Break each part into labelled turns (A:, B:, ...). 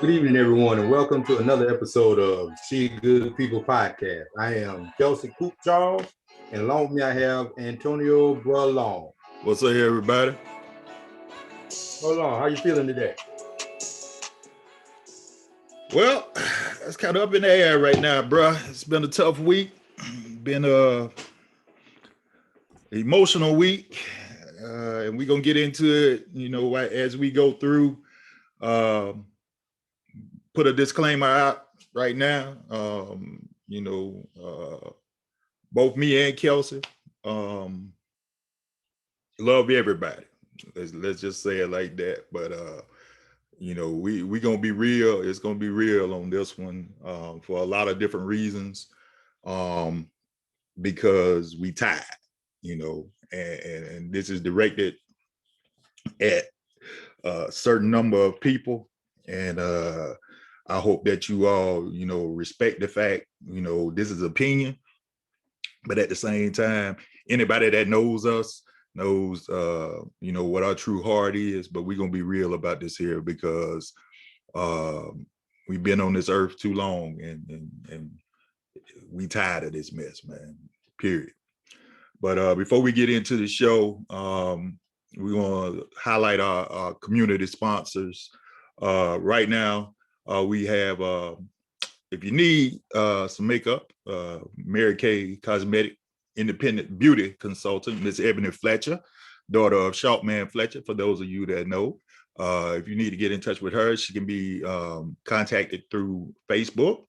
A: Good evening, everyone, and welcome to another episode of She Good People Podcast. I am Kelsey Coop Charles, and along with me I have Antonio Bralon.
B: What's up, everybody?
A: Hold on, how you feeling today?
B: Well, it's kind of up in the air right now, bro. It's been a tough week. Been a emotional week, and we're gonna get into it. As we go through. Um, put a disclaimer out right now. Both me and Kelsey love everybody. Let's just say it like that. But we gonna be real. It's gonna be real on this one for a lot of different reasons. Because we tied, and this is directed at a certain number of people, and I hope that you all, respect the fact, this is opinion, but at the same time, anybody that knows us knows, what our true heart is. But we're gonna be real about this here because we've been on this earth too long, and we tired of this mess, man. Period. But before we get into the show, we want to highlight our community sponsors. Right now, we have, if you need some makeup, Mary Kay Cosmetic Independent Beauty Consultant, Miss Ebony Fletcher, daughter of Sharpman Fletcher, for those of you that know. If you need to get in touch with her, she can be contacted through Facebook.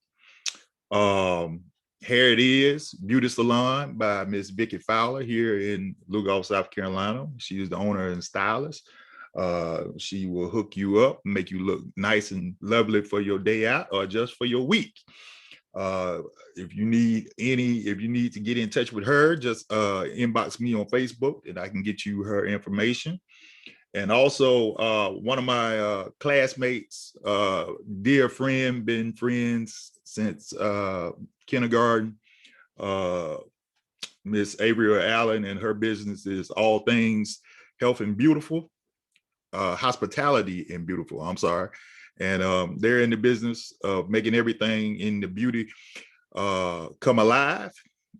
B: Here it is, Beauty Salon by Miss Vicky Fowler here in Lugoff, South Carolina. She is the owner and stylist. She will hook you up, make you look nice and lovely for your day out or just for your week. If you need to get in touch with her, just inbox me on Facebook and I can get you her information. And also, one of my classmates, dear friend, been friends since kindergarten, Miss Avery Allen, and her business is all things health and beautiful, hospitality and beautiful. I'm sorry. And they're in the business of making everything in the beauty come alive.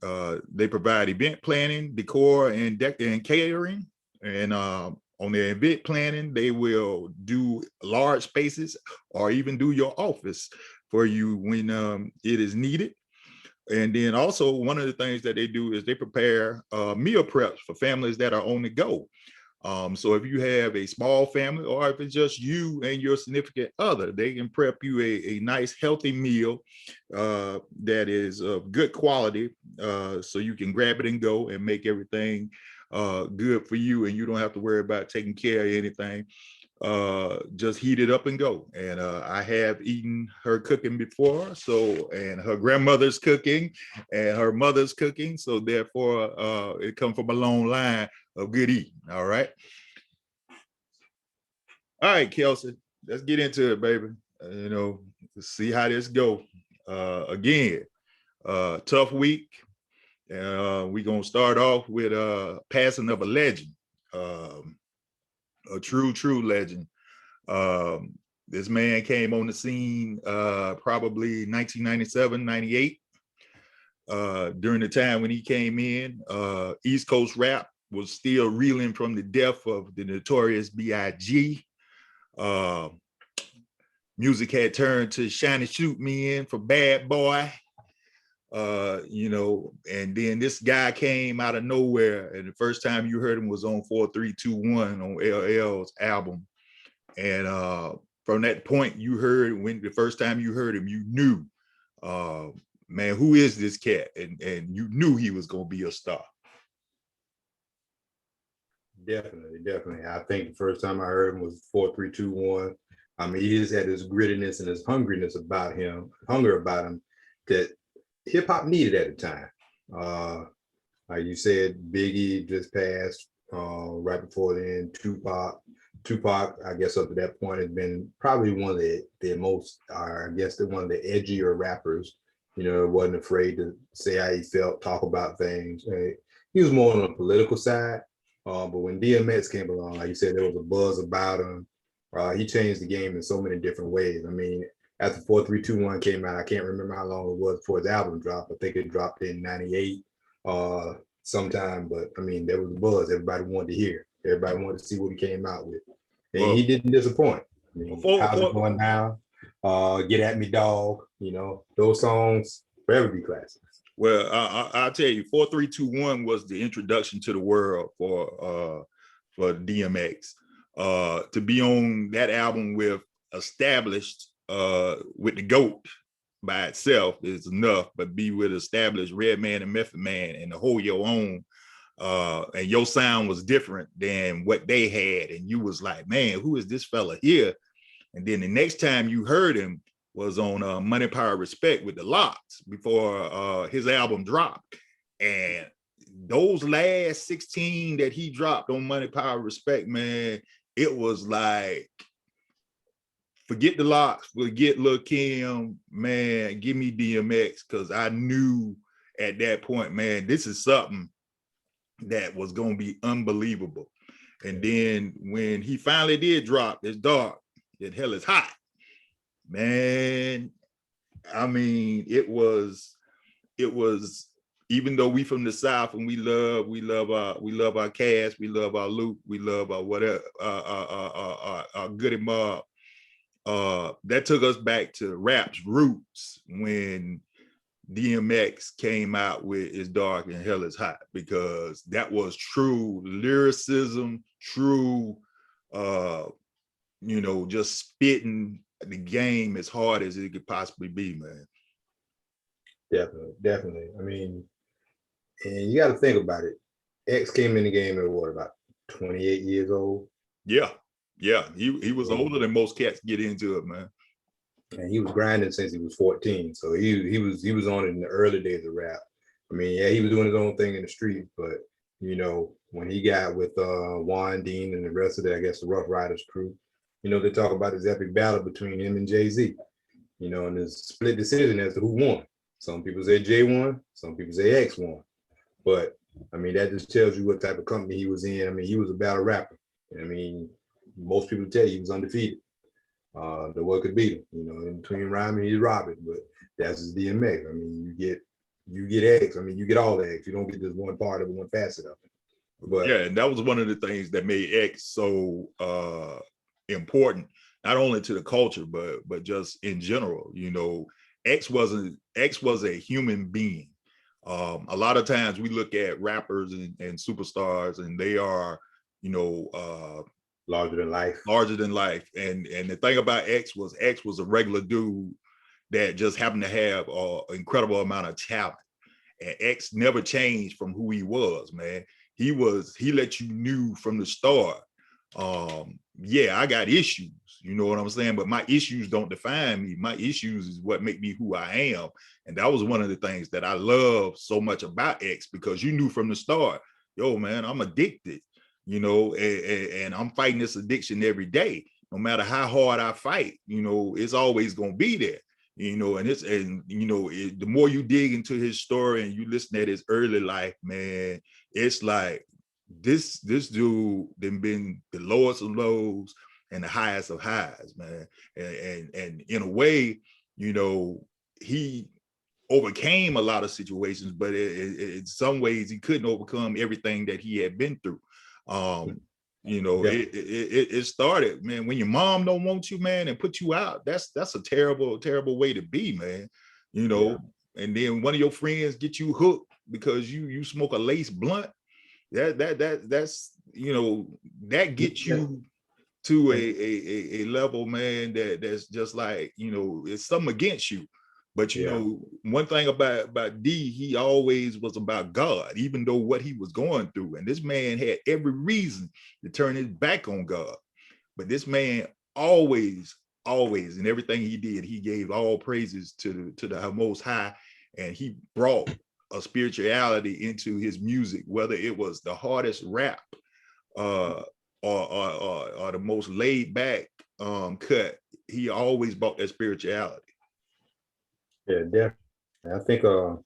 B: They provide event planning, decor, and catering. And on their event planning, they will do large spaces or even do your office for you when it is needed. And then also one of the things that they do is they prepare meal preps for families that are on the go. So if you have a small family or if it's just you and your significant other, they can prep you a nice healthy meal that is of good quality, so you can grab it and go and make everything good for you, and you don't have to worry about taking care of anything. Just heat it up and go. And I have eaten her cooking before, and her grandmother's cooking and her mother's cooking, so therefore it comes from a long line of good eating. All right, Kelsey, let's get into it, baby. Let's see how this go. Again, tough week. We're gonna start off with passing of a legend. A true legend. This man came on the scene probably 1997, 98. During the time when he came in, East Coast rap was still reeling from the death of the notorious B.I.G. Music had turned to Shiny Shoot Me In for Bad Boy. And then this guy came out of nowhere, and the first time you heard him was on 4321 on LL's album. And from that point, when the first time you heard him, you knew, man, who is this cat? And you knew he was gonna be a star.
A: Definitely. I think the first time I heard him was 4321. I mean, he just had this grittiness and this hunger about him that hip hop needed at the time. Like you said, Biggie just passed right before then. Tupac, I guess up to that point, has been probably one of the most, one of the edgier rappers. Wasn't afraid to say how he felt, talk about things. He was more on the political side. But when DMX came along, like you said, there was a buzz about him. He changed the game in so many different ways. I mean, after 4321 came out, I can't remember how long it was before his album dropped. I think it dropped in 98 sometime, but I mean, there was a buzz. Everybody wanted to hear. Everybody wanted to see what he came out with. And
B: Well,
A: he didn't disappoint. I mean, how's it
B: for
A: going now? Get at me, dog. You know, those songs forever be classics.
B: Well, I'll tell you, 4321 was the introduction to the world for DMX. To be on that album with established with the GOAT by itself is enough, but be with established Redman and Method Man and to hold your own, and your sound was different than what they had, and you was like, man, who is this fella here? And then the next time you heard him was on Money, Power, Respect with the Locks before his album dropped. And those last 16 that he dropped on Money, Power, Respect, man, it was like, forget the Locks, forget Lil Kim, man, give me DMX, because I knew at that point, man, this is something that was going to be unbelievable. And then when he finally did drop, It's Dark, That Hell Is Hot, man, I mean, it was, even though we from the South and we love our Cass, we love our Luke, we love our whatever, our Goody Mob, that took us back to rap's roots when DMX came out with It's Dark and Hell Is Hot, because that was true lyricism, true, just spitting the game as hard as it could possibly be, man.
A: Definitely. I mean, and you got to think about it. X came in the game at what, about 28 years old?
B: Yeah. He was older than most cats get into it, man.
A: And he was grinding since he was 14. So he was on it in the early days of rap. I mean, yeah, he was doing his own thing in the street, but when he got with Juan Dean and the rest of the, I guess, the Rough Riders crew, they talk about this epic battle between him and Jay-Z, and this split decision as to who won. Some people say Jay won, some people say X won. But I mean, that just tells you what type of company he was in. I mean, he was a battle rapper. I mean, most people tell you he was undefeated. The what could beat him, in between rhyming, he's robbing, but that's his DMX. I mean, you get X. I mean, you get all the X. You don't get just one part of it, one facet of it. But
B: yeah, and that was one of the things that made X so important, not only to the culture, but just in general. X was a human being. A lot of times we look at rappers and superstars, and they are,
A: larger than life.
B: And the thing about X was a regular dude that just happened to have an incredible amount of talent. And X never changed from who he was, man. He let you knew from the start, yeah, I got issues, you know what I'm saying? But my issues don't define me. My issues is what make me who I am. And that was one of the things that I love so much about X, because you knew from the start, yo, man, I'm addicted, and I'm fighting this addiction every day. No matter how hard I fight, it's always going to be there, the more you dig into his story and you listen at his early life, man, it's like, this dude then been the lowest of lows and the highest of highs, man. And in a way, he overcame a lot of situations, but in some ways he couldn't overcome everything that he had been through. It started, man, when your mom don't want you, man, and put you out. That's a terrible, terrible way to be, man. And then one of your friends get you hooked because you smoke a lace blunt. That's that gets you to a level, man, that's just like, it's something against you. But one thing about D, he always was about God, even though what he was going through. And this man had every reason to turn his back on God. But this man always, in everything he did, he gave all praises to the Most High, and he brought a spirituality into his music, whether it was the hardest rap or the most laid back cut. He always brought that spirituality.
A: Yeah, definitely. I think I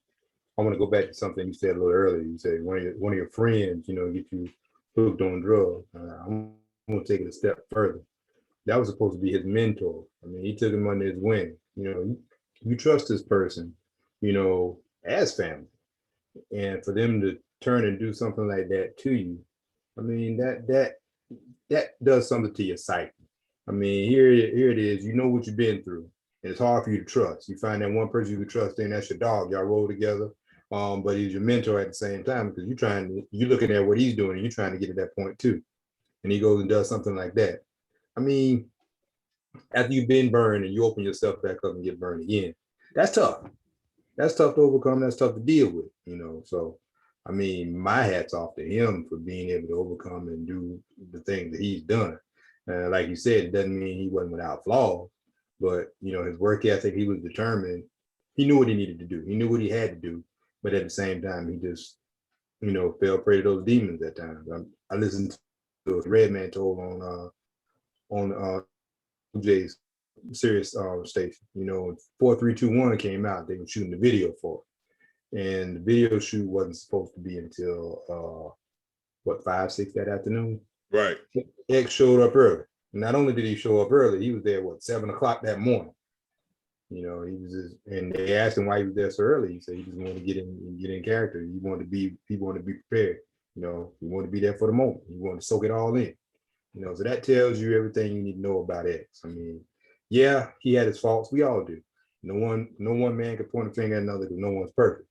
A: want to go back to something you said a little earlier. You said one of your friends, get you hooked on drugs. I'm going to take it a step further. that was supposed to be his mentor. I mean, he took him under his wing. You trust this person, as family, and for them to turn and do something like that to you, I mean, that does something to your psyche. I mean, here it is. You know what you've been through, and it's hard for you to trust. You find that one person you can trust, and that's your dog. Y'all roll together, but he's your mentor at the same time because you're looking at what he's doing, and you're trying to get to that point too. And he goes and does something like that. I mean, after you've been burned and you open yourself back up and get burned again, that's tough. That's tough to overcome. That's tough to deal with. So, I mean, my hat's off to him for being able to overcome and do the things that he's done. Like you said, it doesn't mean he wasn't without flaws, but his work ethic, he was determined. He knew what he needed to do. He knew what he had to do, but at the same time, he just, fell prey to those demons at times. I listened to a Redman told on Jay's Sirius station. 4321 came out. They were shooting the video for it, and the video shoot wasn't supposed to be until 5, 6 that afternoon.
B: Right.
A: X showed up early. Not only did he show up early, he was there 7 o'clock that morning. He was just, and they asked him why he was there so early. He said he just wanted to get in character. He wanted to be prepared. He wanted to be there for the moment. He wanted to soak it all in. So that tells you everything you need to know about X. I mean, yeah, he had his faults. We all do. No one man can point a finger at another because no one's perfect.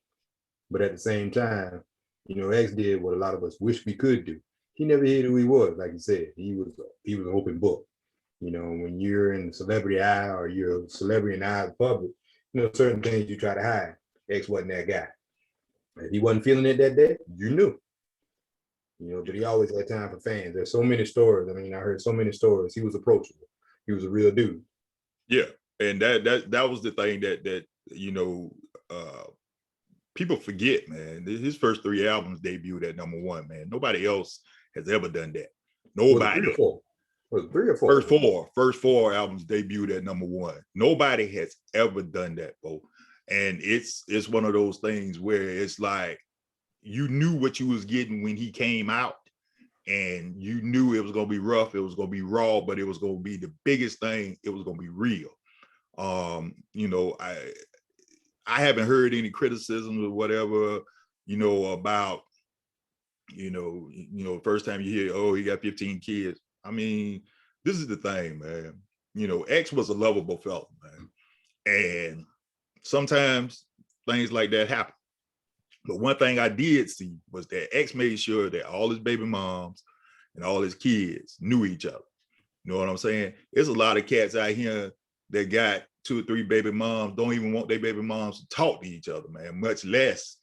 A: But at the same time, X did what a lot of us wish we could do. He never hid who he was. Like you said, he was an open book. When you're in the celebrity eye or you're a celebrity in the eye of the public, certain things you try to hide. X wasn't that guy. If he wasn't feeling it that day, you knew. But he always had time for fans. There's so many stories. I mean, I heard so many stories. He was approachable. He was a real dude.
B: Yeah, and that was the thing that people forget, man. His first 3 albums debuted at #1, man. Nobody else has ever done that. Nobody.
A: Was it 3 or 4?
B: First four albums debuted at #1. Nobody has ever done that, Bo. And it's one of those things where it's like you knew what you was getting when he came out, and you knew it was gonna be rough, it was gonna be raw, but it was gonna be the biggest thing. It was gonna be real. I haven't heard any criticisms or whatever, about, first time you hear, oh, he got 15 kids. I mean, this is the thing, man. X was a lovable fella, man. And sometimes things like that happen. But one thing I did see was that X made sure that all his baby moms and all his kids knew each other. You know what I'm saying? There's a lot of cats out here that got 2 or 3 baby moms, don't even want their baby moms to talk to each other, man, much less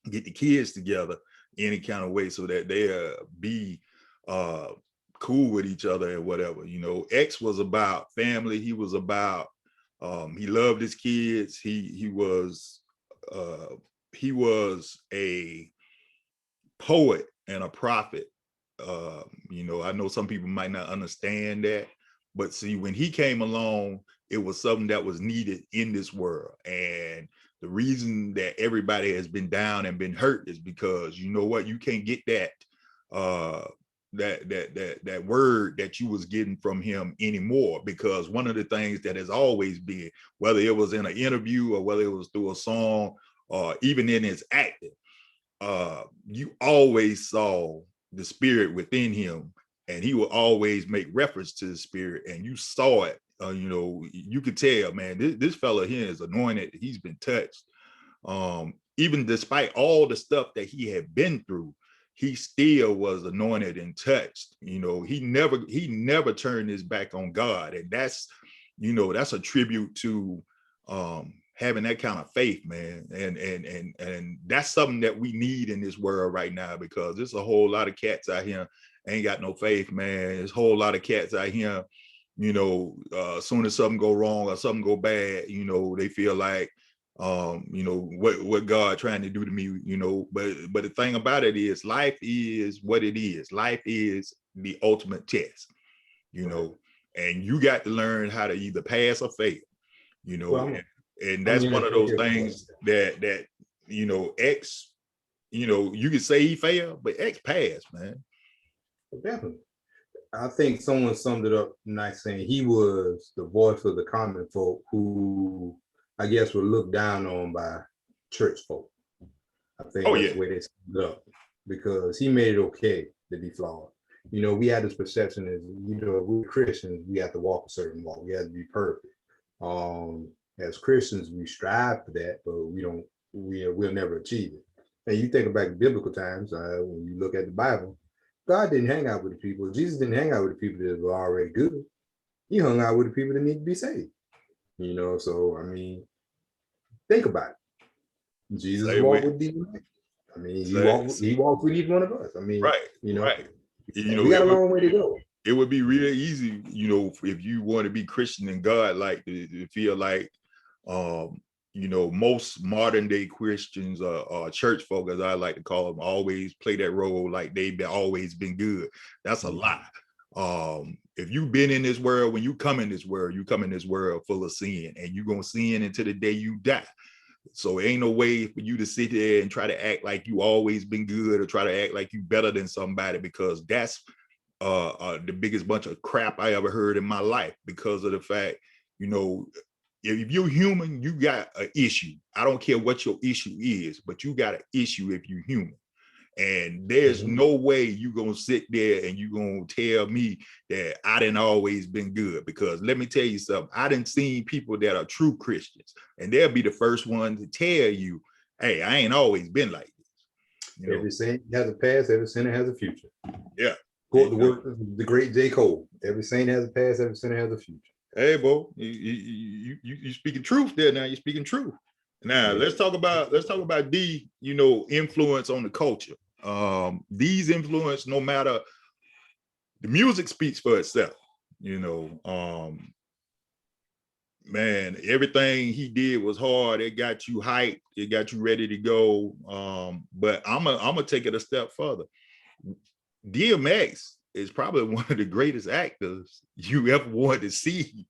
B: get the kids together any kind of way so that they'll be cool with each other and whatever. X was about family. He was about, he loved his kids. He was a poet and a prophet. I know some people might not understand that, but see, when he came along, it was something that was needed in this world. And the reason that everybody has been down and been hurt is because, you know what, you can't get that that word that you was getting from him anymore, because one of the things that has always been, whether it was in an interview or whether it was through a song or even in his acting, you always saw the spirit within him, and he would always make reference to the spirit, and you saw it. You could tell, man, this fella here is anointed. He's been touched. Even despite all the stuff that he had been through, he still was anointed and touched. He never turned his back on God. And that's a tribute to having that kind of faith, man. And that's something that we need in this world right now, because there's a whole lot of cats out here ain't got no faith, man. There's a whole lot of cats out here, as soon as something go wrong or something go bad, they feel like, what God trying to do to me, but the thing about it is, life is what it is. Life is the ultimate test, and you got to learn how to either pass or fail, and that's one of those things that X, you could say he failed, but X passed, man.
A: Definitely. I think someone summed it up nice saying he was the voice of the common folk who I guess were looked down on by church folk. I think
B: Oh
A: that's
B: yeah,
A: the way they summed it up because he made it okay to be flawed. You know, we had this perception as, you know, we're Christians, we have to walk a certain walk, we have to be perfect. As Christians, we strive for that, but we'll never achieve it. And you think about biblical times, when you look at the Bible, God didn't hang out with the people. Jesus didn't hang out with the people that were already good. He hung out with the people that need to be saved. You know, so I mean, think about it. Jesus
B: say
A: walked
B: with
A: with DMX. I mean,
B: say,
A: he walked with each one of us. I mean,
B: right,
A: you know,
B: right. You
A: and
B: know,
A: we got a long way to go.
B: it would be real easy, you know, if you want to be Christian and God, like to feel like, um, you know, most modern day Christians or church folk, as I like to call them, always play that role like they've always been good. That's a lie. If you've been in this world, when you come in this world, you come in this world full of sin, and you're gonna sin until the day you die. So it ain't no way for you to sit there and try to act like you always been good or try to act like you better than somebody, because that's the biggest bunch of crap I ever heard in my life, because of the fact, you know, if you're human, you got an issue. I don't care what your issue is, but you got an issue if you're human. And there's no way you're going to sit there and you're going to tell me that I didn't always been good, because let me tell you something. I didn't see people that are true Christians, and they'll be the first one to tell you, hey, I ain't always been like this. You know?
A: Every saint has a past, every sinner has a future.
B: Yeah.
A: Quote the work of the great J. Cole. Every saint has a past, every sinner has a future.
B: Hey, Bo, you speaking truth there now. You're speaking truth. Now let's talk about the, you know, influence on the culture. These influence, no matter, the music speaks for itself. You know, man, everything he did was hard. It got you hyped. It got you ready to go. But I'm gonna take it a step further. DMX is probably one of the greatest actors you ever wanted to see.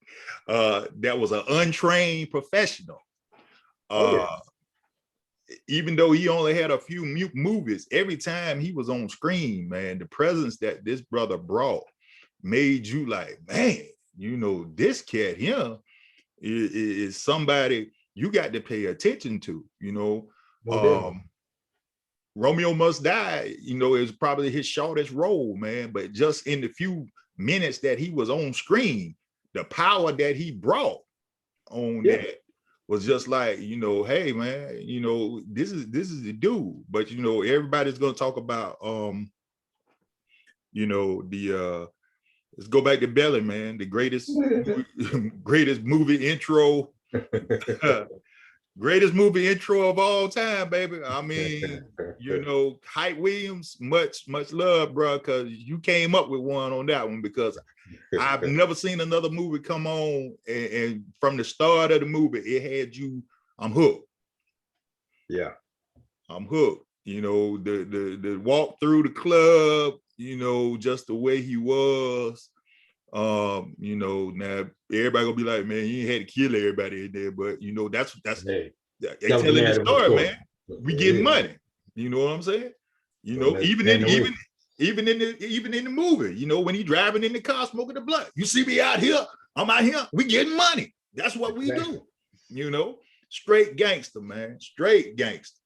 B: That was an untrained professional. Even though he only had a few movies, every time he was on screen, man, the presence that this brother brought made you like, man, you know, this cat here is somebody you got to pay attention to, you know. Romeo Must Die, you know, is probably his shortest role, man. But just in the few minutes that he was on screen, the power that he brought on that was just like, you know, hey man, you know, this is the dude. But you know, everybody's gonna talk about you know, the let's go back to Belly, man, the greatest greatest movie intro. Greatest movie intro of all time, baby. I mean, you know, Hype Williams, much love, bro, because you came up with one on that one, because I've never seen another movie come on and from the start of the movie, it had you, I'm hooked.
A: Yeah.
B: I'm hooked. You know, the walk through the club, you know, just the way he was. You know, now everybody gonna be like, man, you ain't had to kill everybody in there, but you know, that's they telling the story, man. We getting money. You know what I'm saying? You know, even in the movie, you know, when he driving in the car smoking the blunt, you see me out here, I'm out here, we getting money. That's what we do. You know, straight gangster, man, straight gangster.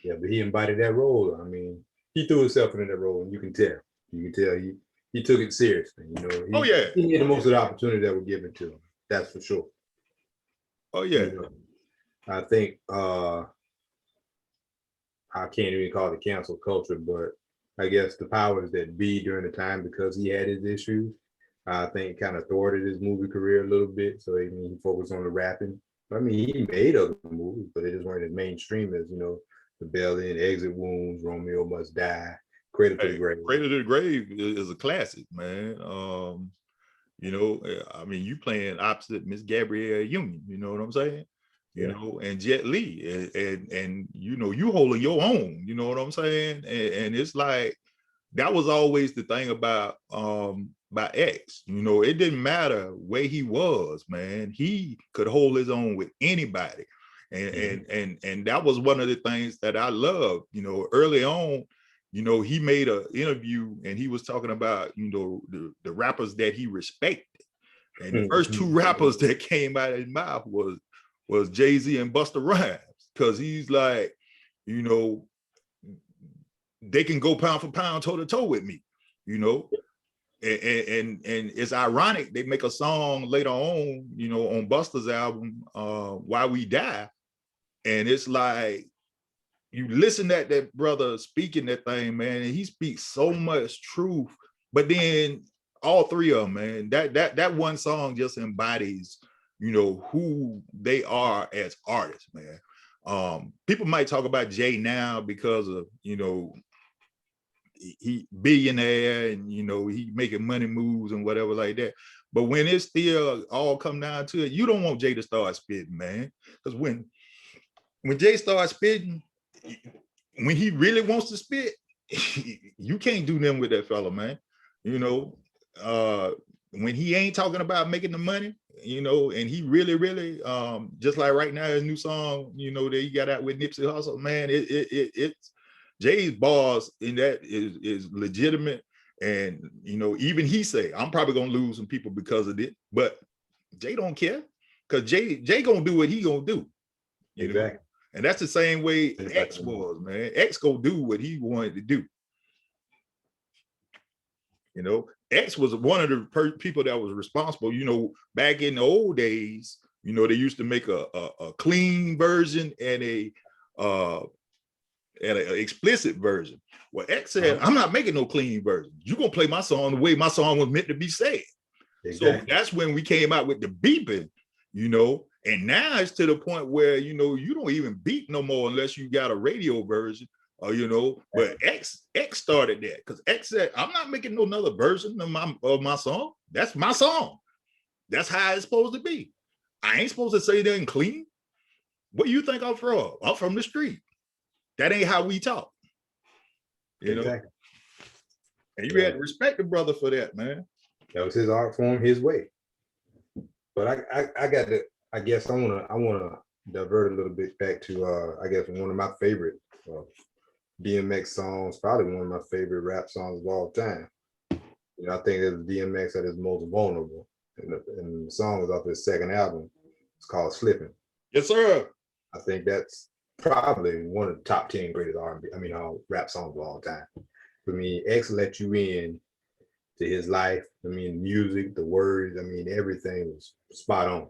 A: Yeah, but he embodied that role. I mean, he threw himself into that role, and you can tell. You can tell he took it seriously. You know, he made the most of the opportunity that was given to him. That's for sure.
B: Oh yeah.
A: You know, I think I can't even call it cancel culture, but I guess the powers that be during the time, because he had his issues, I think kind of thwarted his movie career a little bit. So he focused on the rapping. I mean, he made other movies, but they just weren't as mainstream as, you know, The Belly and Exit Wounds, Romeo Must Die, Cradle to the Grave.
B: Cradle to the Grave is a classic, man. You know, I mean, you playing opposite Miss Gabrielle Union, you know what I'm saying? You know, and Jet Li, and you know, you holding your own, you know what I'm saying? And it's like, that was always the thing about X, you know, it didn't matter where he was, man, he could hold his own with anybody. And that was one of the things that I loved, you know, early on. you know, he made an interview and he was talking about, you know, the rappers that he respected. And the first two rappers that came out of his mouth was Jay-Z and Busta Rhymes, because he's like, you know, they can go pound for pound, toe to toe with me, you know. And it's ironic, they make a song later on, you know, on Busta's album, Why We Die, and it's like, you listen at that brother speaking that thing, man, and he speaks so much truth. But then all three of them, man, that one song just embodies, you know, who they are as artists, man. People might talk about Jay now because of, you know, he billionaire and, you know, he making money moves and whatever like that. But when it's still all come down to it, you don't want Jay to start spitting, man. Because when Jay starts spitting, when he really wants to spit, you can't do nothing with that fella, man. You know, when he ain't talking about making the money, you know, and he really, just like right now, his new song, you know, that he got out with Nipsey Hussle, man, it's Jay's bars in that is legitimate. And, you know, even he say, I'm probably gonna lose some people because of it, but Jay don't care, because Jay gonna do what he gonna do.
A: Exactly.
B: Know? And that's the same way X was, man. X go do what he wanted to do. You know, X was one of the people that was responsible, you know, back in the old days, you know, they used to make a clean version and an explicit version. Well, X said, I'm not making no clean version. You're going to play my song the way my song was meant to be said. Exactly. So that's when we came out with the beeping, you know. And now it's to the point where, you know, you don't even beep no more unless you got a radio version, or, you know. But X started that, because X said, I'm not making no another version of my song. That's my song. That's how it's supposed to be. I ain't supposed to say nothing clean. What do you think I'm from? I'm from the street. That ain't how we talk. You know. And you had to respect the brother for that, man.
A: That was his art form, his way. But I got to. I guess I wanna divert a little bit back to I guess one of my favorite DMX songs, probably one of my favorite rap songs of all time. You know, I think it was DMX at his most vulnerable, and the song was off his second album. It's called "Slipping."
B: Yes, sir.
A: I think that's probably one of the top 10 greatest R&B, rap songs of all time. I mean, X let you in to his life. I mean, music, the words, I mean, everything was spot on.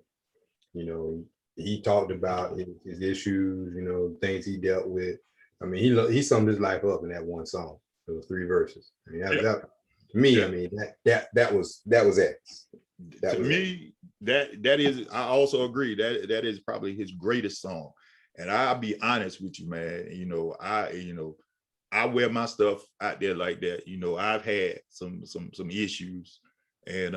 A: You know, he talked about his issues, you know, things he dealt with. I mean, he summed his life up in that one song. It was 3 verses. I mean, that to me, yeah. I mean, that was X.
B: To me, that is, I also agree that is probably his greatest song. And I'll be honest with you, man. You know, I wear my stuff out there like that. You know, I've had some issues, and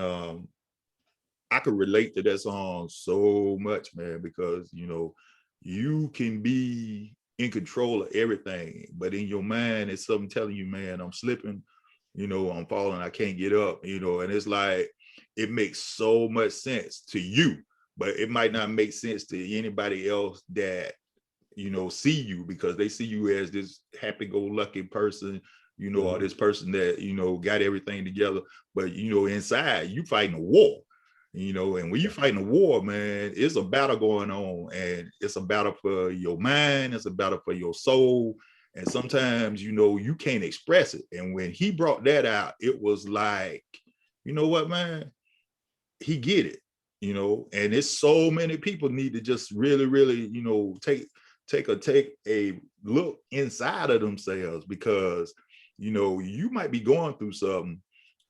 B: I could relate to that song so much, man, because, you know, you can be in control of everything, but in your mind, it's something telling you, man, I'm slipping, you know, I'm falling, I can't get up, you know, and it's like, it makes so much sense to you, but it might not make sense to anybody else that, you know, see you, because they see you as this happy-go-lucky person, you know, or this person that, you know, got everything together, but, you know, inside, you fighting a war. You know, and when you're fighting a war, man, it's a battle going on, and it's a battle for your mind, it's a battle for your soul, and sometimes, you know, you can't express it. And when he brought that out, it was like, you know what, man, he get it, you know, and it's so many people need to just really, you know, take a look inside of themselves, because, you know, you might be going through something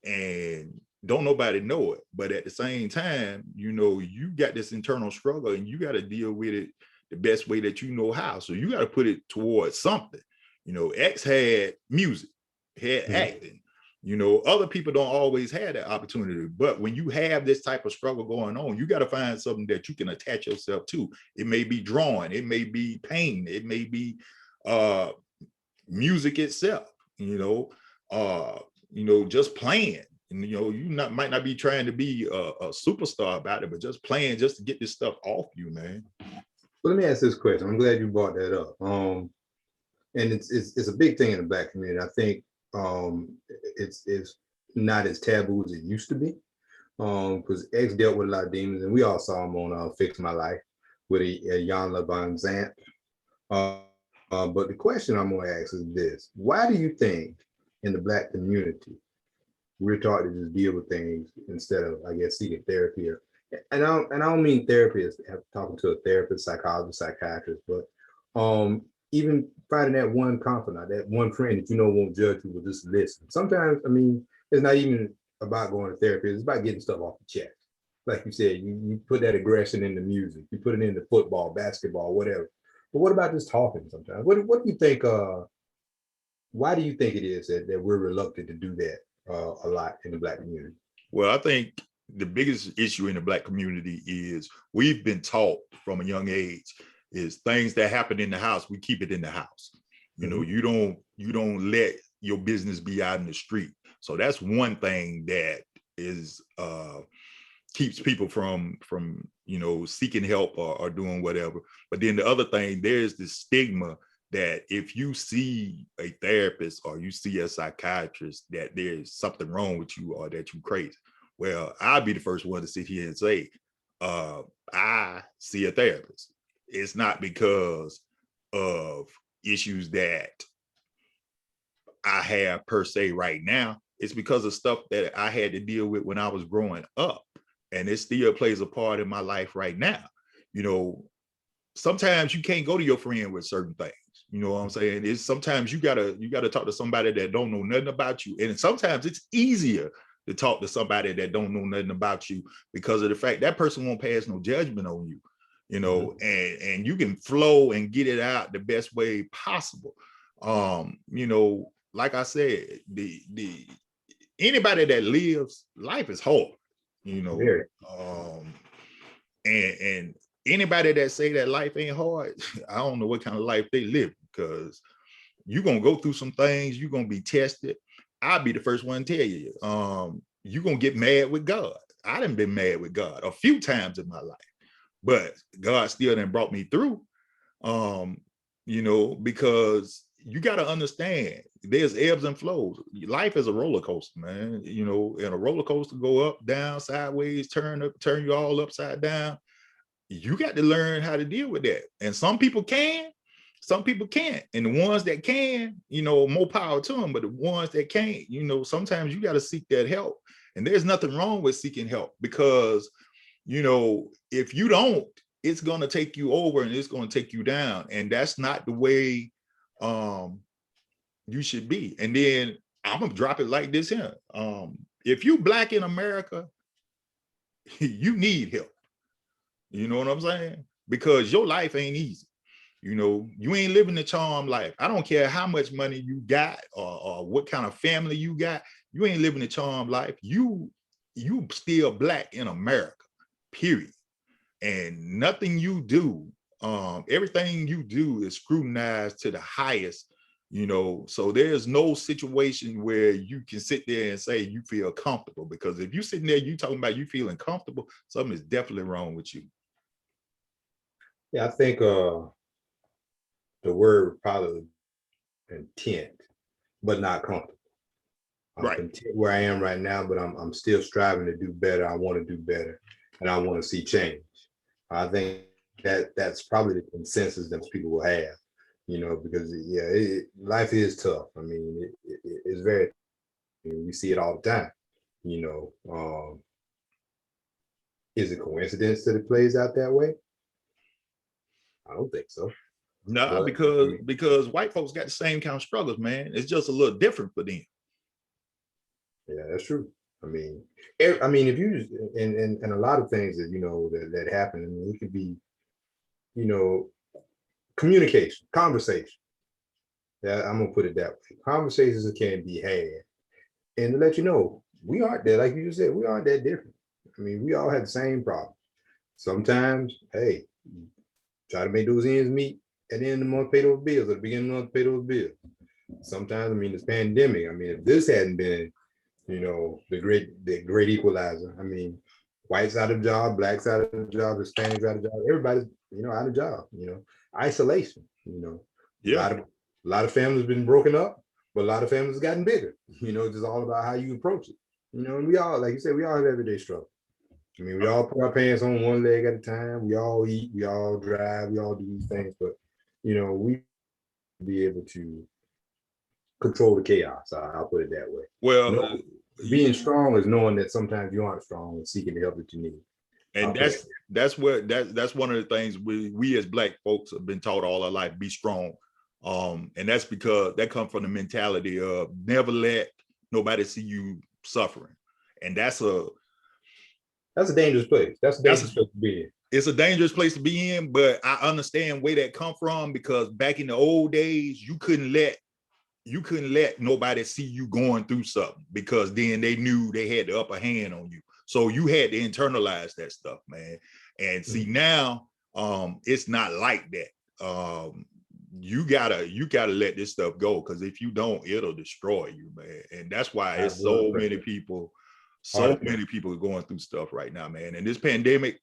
B: and don't nobody know it, but at the same time, you know, you got this internal struggle and you got to deal with it the best way that you know how. So you got to put it towards something. You know, X had music, had acting. You know, other people don't always have that opportunity, but when you have this type of struggle going on, you got to find something that you can attach yourself to. It may be drawing, it may be pain, it may be music itself, you know, just playing. And, you know, you might not be trying to be a superstar about it, but just playing just to get this stuff off you, man.
A: Well, let me ask this question. I'm glad you brought that up. and it's a big thing in the Black community. I think it's not as taboo as it used to be. Because X dealt with a lot of demons, and we all saw him on Fix My Life with a Jan Van Zant. But the question I'm going to ask is this: why do you think in the Black community we're taught to just deal with things instead of, I guess, seeking therapy? And I don't mean therapy as talking to a therapist, psychologist, psychiatrist, but even finding that one confidant, that one friend that you know won't judge you, will just listen. Sometimes, I mean, it's not even about going to therapy, it's about getting stuff off the chest. Like you said, you put that aggression into music, you put it into football, basketball, whatever. But what about just talking sometimes? What do you think, why do you think it is that we're reluctant to do that a lot in the Black community?
B: Well, I think the biggest issue in the Black community is we've been taught from a young age is things that happen in the house, we keep it in the house. You know, you don't let your business be out in the street. So that's one thing that is keeps people from you know, seeking help or doing whatever. But then the other thing, there's this stigma that if you see a therapist or you see a psychiatrist, that there's something wrong with you or that you're crazy. Well, I'll be the first one to sit here and say, I see a therapist. It's not because of issues that I have per se right now. It's because of stuff that I had to deal with when I was growing up. And it still plays a part in my life right now. You know, sometimes you can't go to your friend with certain things. You know what I'm saying? It's sometimes you gotta talk to somebody that don't know nothing about you. And sometimes it's easier to talk to somebody that don't know nothing about you because of the fact that person won't pass no judgment on you, you know, and you can flow and get it out the best way possible. You know, like I said, the anybody that lives, life is hard, you know. And anybody that say that life ain't hard, I don't know what kind of life they live, because you're gonna go through some things, you're gonna be tested. I'll be the first one to tell you, you're gonna get mad with God. I done been mad with God a few times in my life, but God still done brought me through. You know, because you got to understand there's ebbs and flows. Life is a roller coaster, man. You know, and a roller coaster go up, down, sideways, turn you all upside down. You got to learn how to deal with that. And some people can, some people can't. And the ones that can, you know, more power to them. But the ones that can't, you know, sometimes you got to seek that help. And there's nothing wrong with seeking help, because, you know, if you don't, it's going to take you over and it's going to take you down. And that's not the way you should be. And then I'm going to drop it like this here. If you Black in America, you need help. You know what I'm saying? Because your life ain't easy. You know, you ain't living the charm life. I don't care how much money you got or what kind of family you got. You ain't living the charm life. You still Black in America, period. And nothing you do, everything you do is scrutinized to the highest, you know. So there's no situation where you can sit there and say you feel comfortable, because if you sitting there, you talking about you feeling comfortable, something is definitely wrong with you.
A: Yeah, I think the word probably content, but not comfortable. I'm
B: Right.
A: content where I am right now, but I'm still striving to do better. I want to do better, and I want to see change. I think that's probably the consensus that people will have, you know, because life is tough. I mean, it's very, we see it all the time, you know. Is it coincidence that it plays out that way? I don't think so.
B: No,
A: But
B: because white folks got the same kind of struggles, man. It's just a little different for them.
A: yeah, that's true. I mean, if you just, and a lot of things that, you know, that happen, I mean, it could be, you know, communication, conversation. Yeah, I'm gonna put it that way. Conversations can be had, and to let you know, we aren't that, like you just said, we aren't that different. I mean, we all have the same problem. Sometimes, hey, try to make those ends meet at the end of the month, pay those bills, at the beginning of the month, pay those bills. Sometimes, I mean, this pandemic, I mean, if this hadn't been, you know, the great equalizer, I mean, whites out of job, blacks out of job, Hispanics out of job, everybody's, you know, out of job, you know, isolation, you know,
B: Yeah.
A: a A lot of families been broken up, but a lot of families gotten bigger. It's just all about how you approach it. And we all, like you said, we all have everyday struggle. I mean, we all put our pants on one leg at a time. We all eat, we all drive, we all do these things, but we be able to control the chaos. I'll put it that way.
B: Well,
A: Being strong is knowing that sometimes you aren't strong and seeking the help that you need.
B: And that's one of the things we as Black folks have been taught all our life: be strong. And that's because that comes from the mentality of never let nobody see you suffering. And that's a
A: dangerous place. That's a dangerous place to be in.
B: It's a dangerous place to be in, but I understand where that come from, because back in the old days, you couldn't let nobody see you going through something, because then they knew they had the upper hand on you. So you had to internalize that stuff, man. And see, now it's not like that. You gotta let this stuff go, because if you don't, it'll destroy you, man. And that's why it's so many people are going through stuff right now, man. And this pandemic,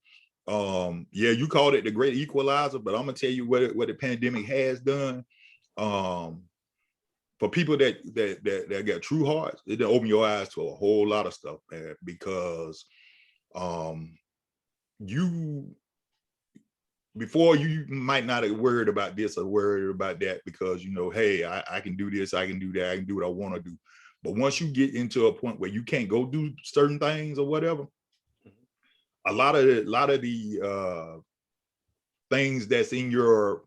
B: yeah, you called it the great equalizer, but I'm gonna tell you what the pandemic has done. For people that got true hearts, it open your eyes to a whole lot of stuff, man, because before you might not have worried about this or worried about that, because hey, I can do this, I can do that, I can do what I want to do. But once you get into a point where you can't go do certain things or whatever, a lot of the things that's in your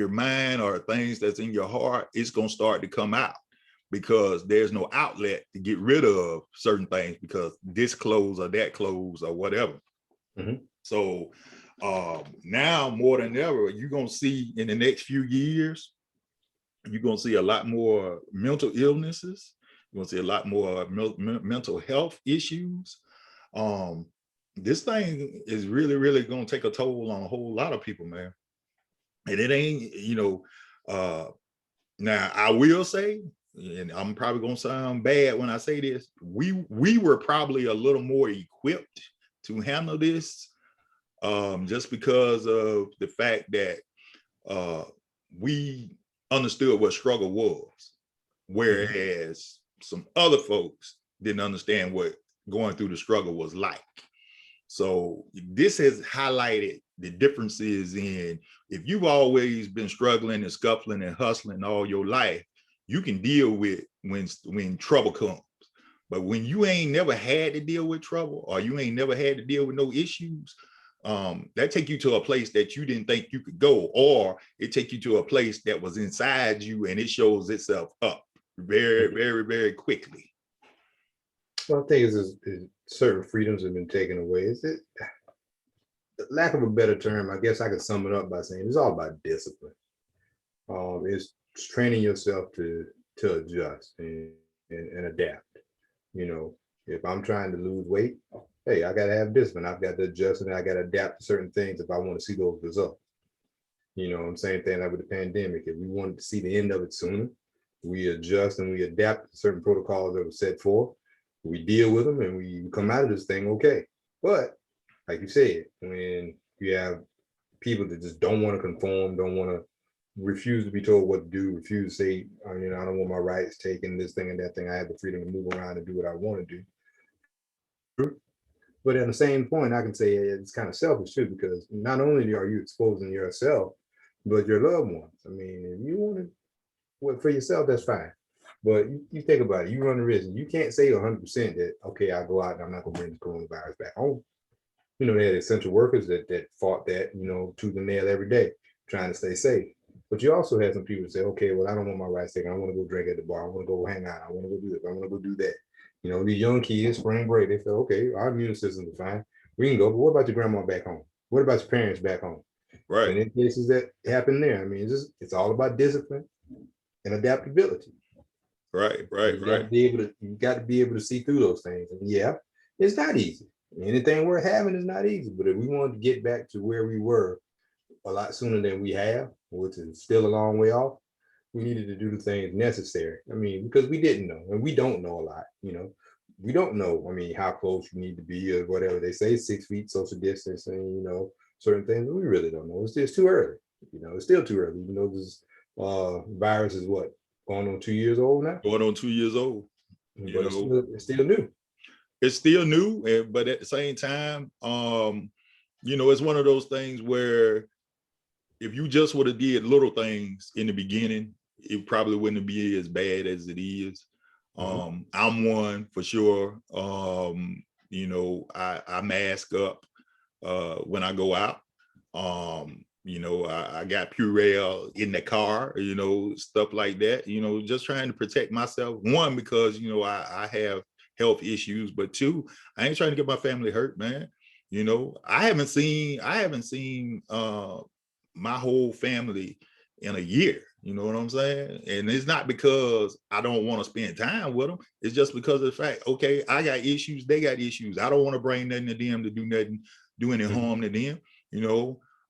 B: mind or things that's in your heart, it's going to start to come out, because there's no outlet to get rid of certain things, because this clothes or that clothes or whatever. So now more than ever, you're going to see in the next few years, you're going to see a lot more mental illnesses. You're going to see a lot more mental health issues. This thing is really, really going to take a toll on a whole lot of people, man. And it ain't, now I will say, and I'm probably going to sound bad when I say this, we were probably a little more equipped to handle this, just because of the fact that we understood what struggle was, whereas some other folks didn't understand what going through the struggle was like. So this has highlighted the differences in, if you've always been struggling and scuffling and hustling all your life, you can deal with when trouble comes. But when you ain't never had to deal with trouble, or you ain't never had to deal with no issues, that take you to a place that you didn't think you could go, or it take you to a place that was inside you and it shows itself up very, very, very quickly.
A: Well, I think it's certain freedoms have been taken away. Is it, lack of a better term, I guess I could sum it up by saying it's all about discipline. It's training yourself to adjust and adapt. If I'm trying to lose weight, hey, I got to have discipline. I've got to adjust and I got to adapt to certain things if I want to see those results. Same thing like with the pandemic. If we wanted to see the end of it sooner, we adjust and we adapt to certain protocols that were set forth. We deal with them and we come out of this thing okay. But like you said, when you have people that just don't want to conform, don't want to, refuse to be told what to do, refuse to say, I don't want my rights taken, this thing and that thing, I have the freedom to move around and do what I want to do. But at the same point, I can say it's kind of selfish too, because not only are you exposing yourself, but your loved ones. I mean, if you want to, well, for yourself, that's fine. But you think about it, you run the risk. You can't say 100% that, okay, I'll go out and I'm not going to bring the coronavirus back home. They had essential workers that fought that, tooth and nail every day, trying to stay safe. But you also had some people that say, okay, well, I don't want my rights taken. I want to go drink at the bar. I want to go hang out. I want to go do this. I want to go do that. These young kids, spring break, they feel, okay, our immune systems are fine. We can go, but what about your grandma back home? What about your parents back home?
B: Right.
A: And in cases that happen there, I mean, it's all about discipline and adaptability.
B: Right.
A: You got to be able to see through those things. And yeah, it's not easy. Anything we're having is not easy. But if we wanted to get back to where we were a lot sooner than we have, which is still a long way off, we needed to do the things necessary. I mean, because we didn't know, and we don't know a lot. We don't know. I mean, how close you need to be or whatever they say, 6 feet social distancing. Certain things we really don't know. It's just too early. It's still too early. There's virus is what, going on 2 years old now?
B: Going on 2 years old.
A: But it's still new.
B: It's still new, but at the same time, it's one of those things where if you just would have did little things in the beginning, it probably wouldn't be as bad as it is. I'm one for sure. I mask up when I go out. I got Purell in the car, stuff like that, just trying to protect myself. One, because, I have health issues, but two, I ain't trying to get my family hurt, man. I haven't seen my whole family in a year. You know what I'm saying? And it's not because I don't want to spend time with them. It's just because of the fact, okay, I got issues, they got issues. I don't want to bring nothing to them to do nothing, do any harm to them.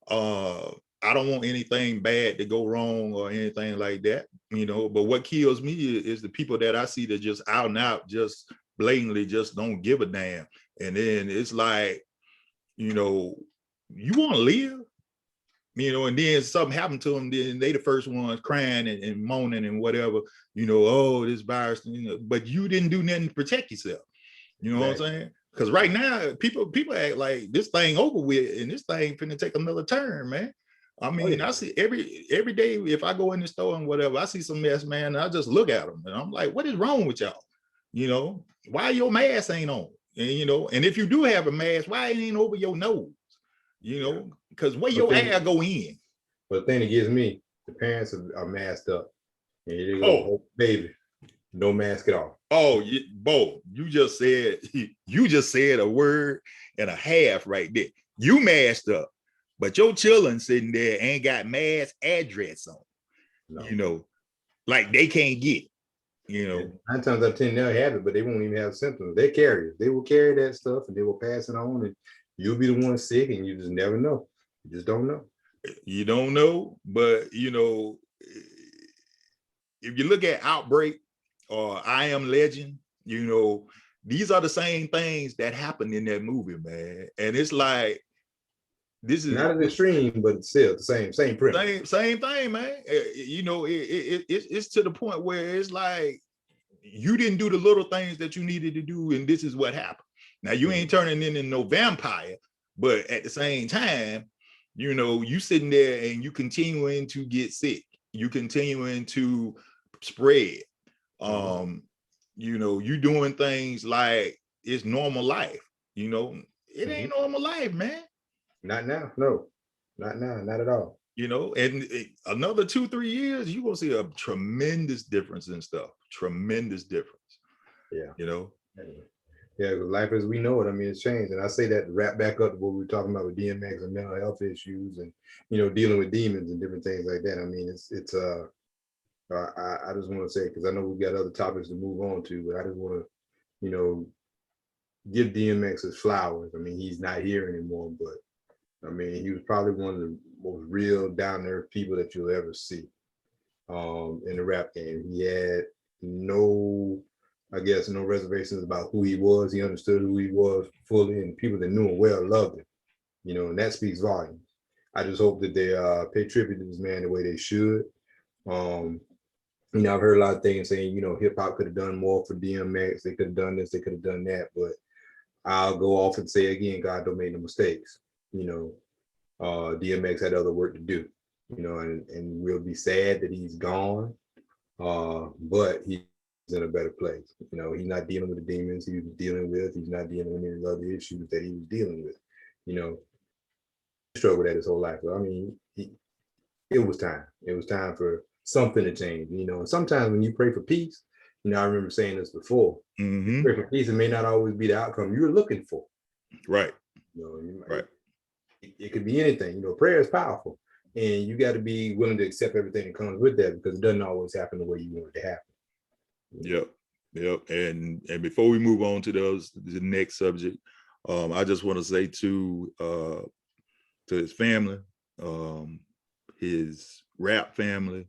B: I don't want anything bad to go wrong or anything like that. But what kills me is the people that I see that just out and out, just blatantly just don't give a damn. And then it's like, you want to live? And then something happened to them, then they the first ones crying and moaning and whatever, oh, this virus, but you didn't do nothing to protect yourself. You know what I'm saying? Because right now, people act like this thing over with and this thing finna take another turn, man. I mean, I see every day if I go in the store and whatever, I see some mess, man, and I just look at them and I'm like, what is wrong with y'all? Why your mask ain't on? And, and if you do have a mask, why it ain't over your nose? Because where your air go in.
A: But the thing that gets me, the parents are masked up. And they go, oh, baby, no mask at all.
B: Oh, Bo, you just said a word and a half right there. You masked up, but your children sitting there ain't got mask address on. No. Like they can't get.
A: 9 times out of 10 they'll have it, but they won't even have symptoms. They're carriers. They will carry that stuff and they will pass it on, and you'll be the one sick, and you just never know. You just don't know.
B: You don't know, but if you look at Outbreak or I Am Legend, these are the same things that happened in that movie, man. And it's like, this is
A: not an extreme, but still the same premise.
B: Same thing, man. It's to the point where it's like you didn't do the little things that you needed to do, and this is what happened. Now you ain't turning into no vampire, but at the same time, you sitting there and you continuing to get sick. You continuing to spread. You doing things like it's normal life. It ain't normal life, man.
A: Not now, no, not now, not at all.
B: And another 2-3 years, you're gonna see a tremendous difference in stuff. Tremendous difference.
A: Yeah.
B: Yeah,
A: life as we know it, I mean, it's changed. And I say that to wrap back up to what we were talking about with DMX and mental health issues and, dealing with demons and different things like that. I mean, I just want to say, because I know we've got other topics to move on to, but I just want to, give DMX his flowers. I mean, he's not here anymore, but I mean, he was probably one of the most real down-to-earth people that you'll ever see in the rap game. He had no reservations about who he was. He understood who he was fully, and people that knew him well loved him, and that speaks volumes. I just hope that they pay tribute to this man the way they should. I've heard a lot of things saying, hip hop could have done more for DMX. They could have done this, they could have done that, but I'll go off and say again, God don't make no mistakes. DMX had other work to do, and we'll be sad that he's gone, but he's in a better place. He's not dealing with the demons he was dealing with. He's not dealing with any other issues that he was dealing with. Struggled at his whole life. But I mean, it was time. It was time for something to change. And sometimes when you pray for peace, I remember saying this before. Pray for peace, it may not always be the outcome you're looking for.
B: Right.
A: Right. It could be anything. Prayer is powerful, and you got to be willing to accept everything that comes with that, because it doesn't always happen the way you want it to happen.
B: Yep. And before we move on to the next subject, I just want to say to his family, his rap family,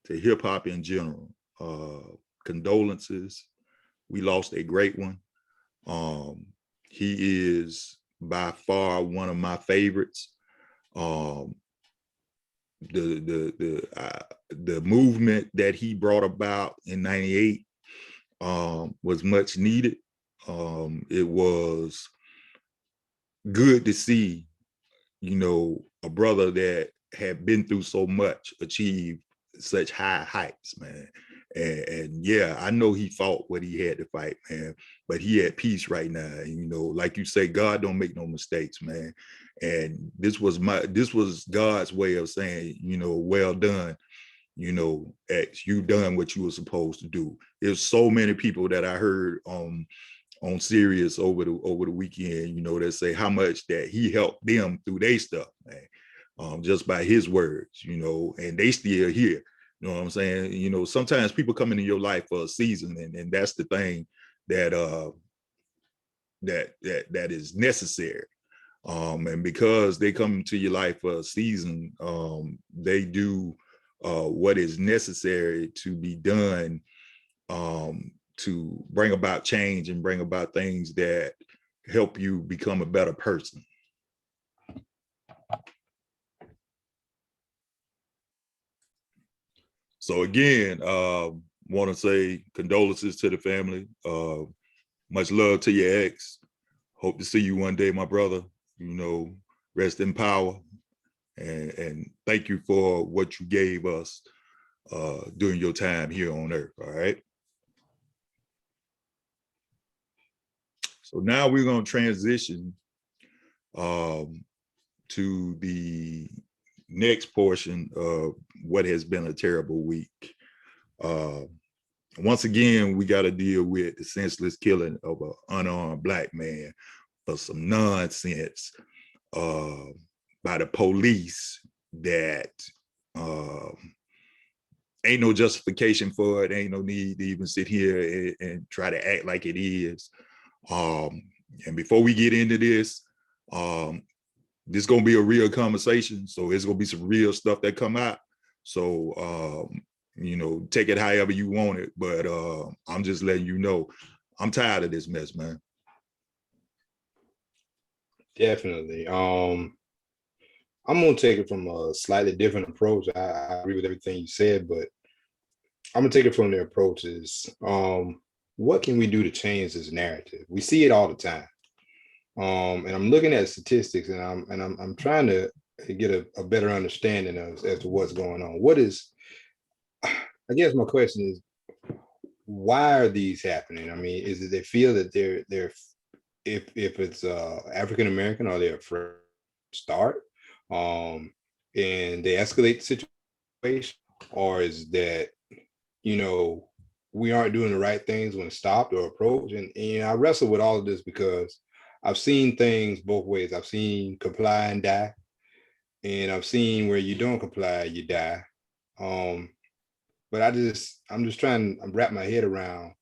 B: to hip hop in general, condolences. We lost a great one. He is by far one of my favorites. the movement that he brought about in '98 was much needed. It was good to see, you know, a brother that had been through so much achieve such high heights, man. And yeah, I know he fought what he had to fight, man, but he at peace right now. And, you know, like you say, God don't make no mistakes, man. And this was God's way of saying, you know, well done. You know, X, you done what you were supposed to do. There's so many people that I heard on Sirius over the weekend, you know, that say how much that he helped them through their stuff, man, just by his words, you know, and they still here. You know what I'm saying? You know, sometimes people come into your life for a season, and that's the thing that that is necessary. And because they come into your life for a season, they do what is necessary to be done to bring about change and bring about things that help you become a better person. So again, want to say condolences to the family. Much love to your ex. Hope to see you one day, my brother. You know, rest in power. And thank you for what you gave us during your time here on Earth, all right? So now we're going to transition to the next portion of what has been a terrible week. Once again, we got to deal with the senseless killing of an unarmed Black man for some nonsense by the police that ain't no justification for it. Ain't no need to even sit here and try to act like it is. And before we get into this, this is gonna be a real conversation. So it's gonna be some real stuff that come out. So you know, take it however you want it. But I'm just letting you know, I'm tired of this mess, man.
A: Definitely. I'm gonna take it from a slightly different approach. I agree with everything you said, but I'm gonna take it from the approaches. What can we do to change this narrative? We see it all the time. And I'm looking at statistics, and I'm trying to get a better understanding of as to what's going on. What is, I guess my question is, why are these happening? I mean, is it they feel that they're if it's African American, or they're afraid to start, and they escalate the situation, or is that, you know, we aren't doing the right things when stopped or approached? And you know, I wrestle with all of this because I've seen things both ways. I've seen comply and die, and I've seen where you don't comply, you die. But I'm just trying to wrap my head around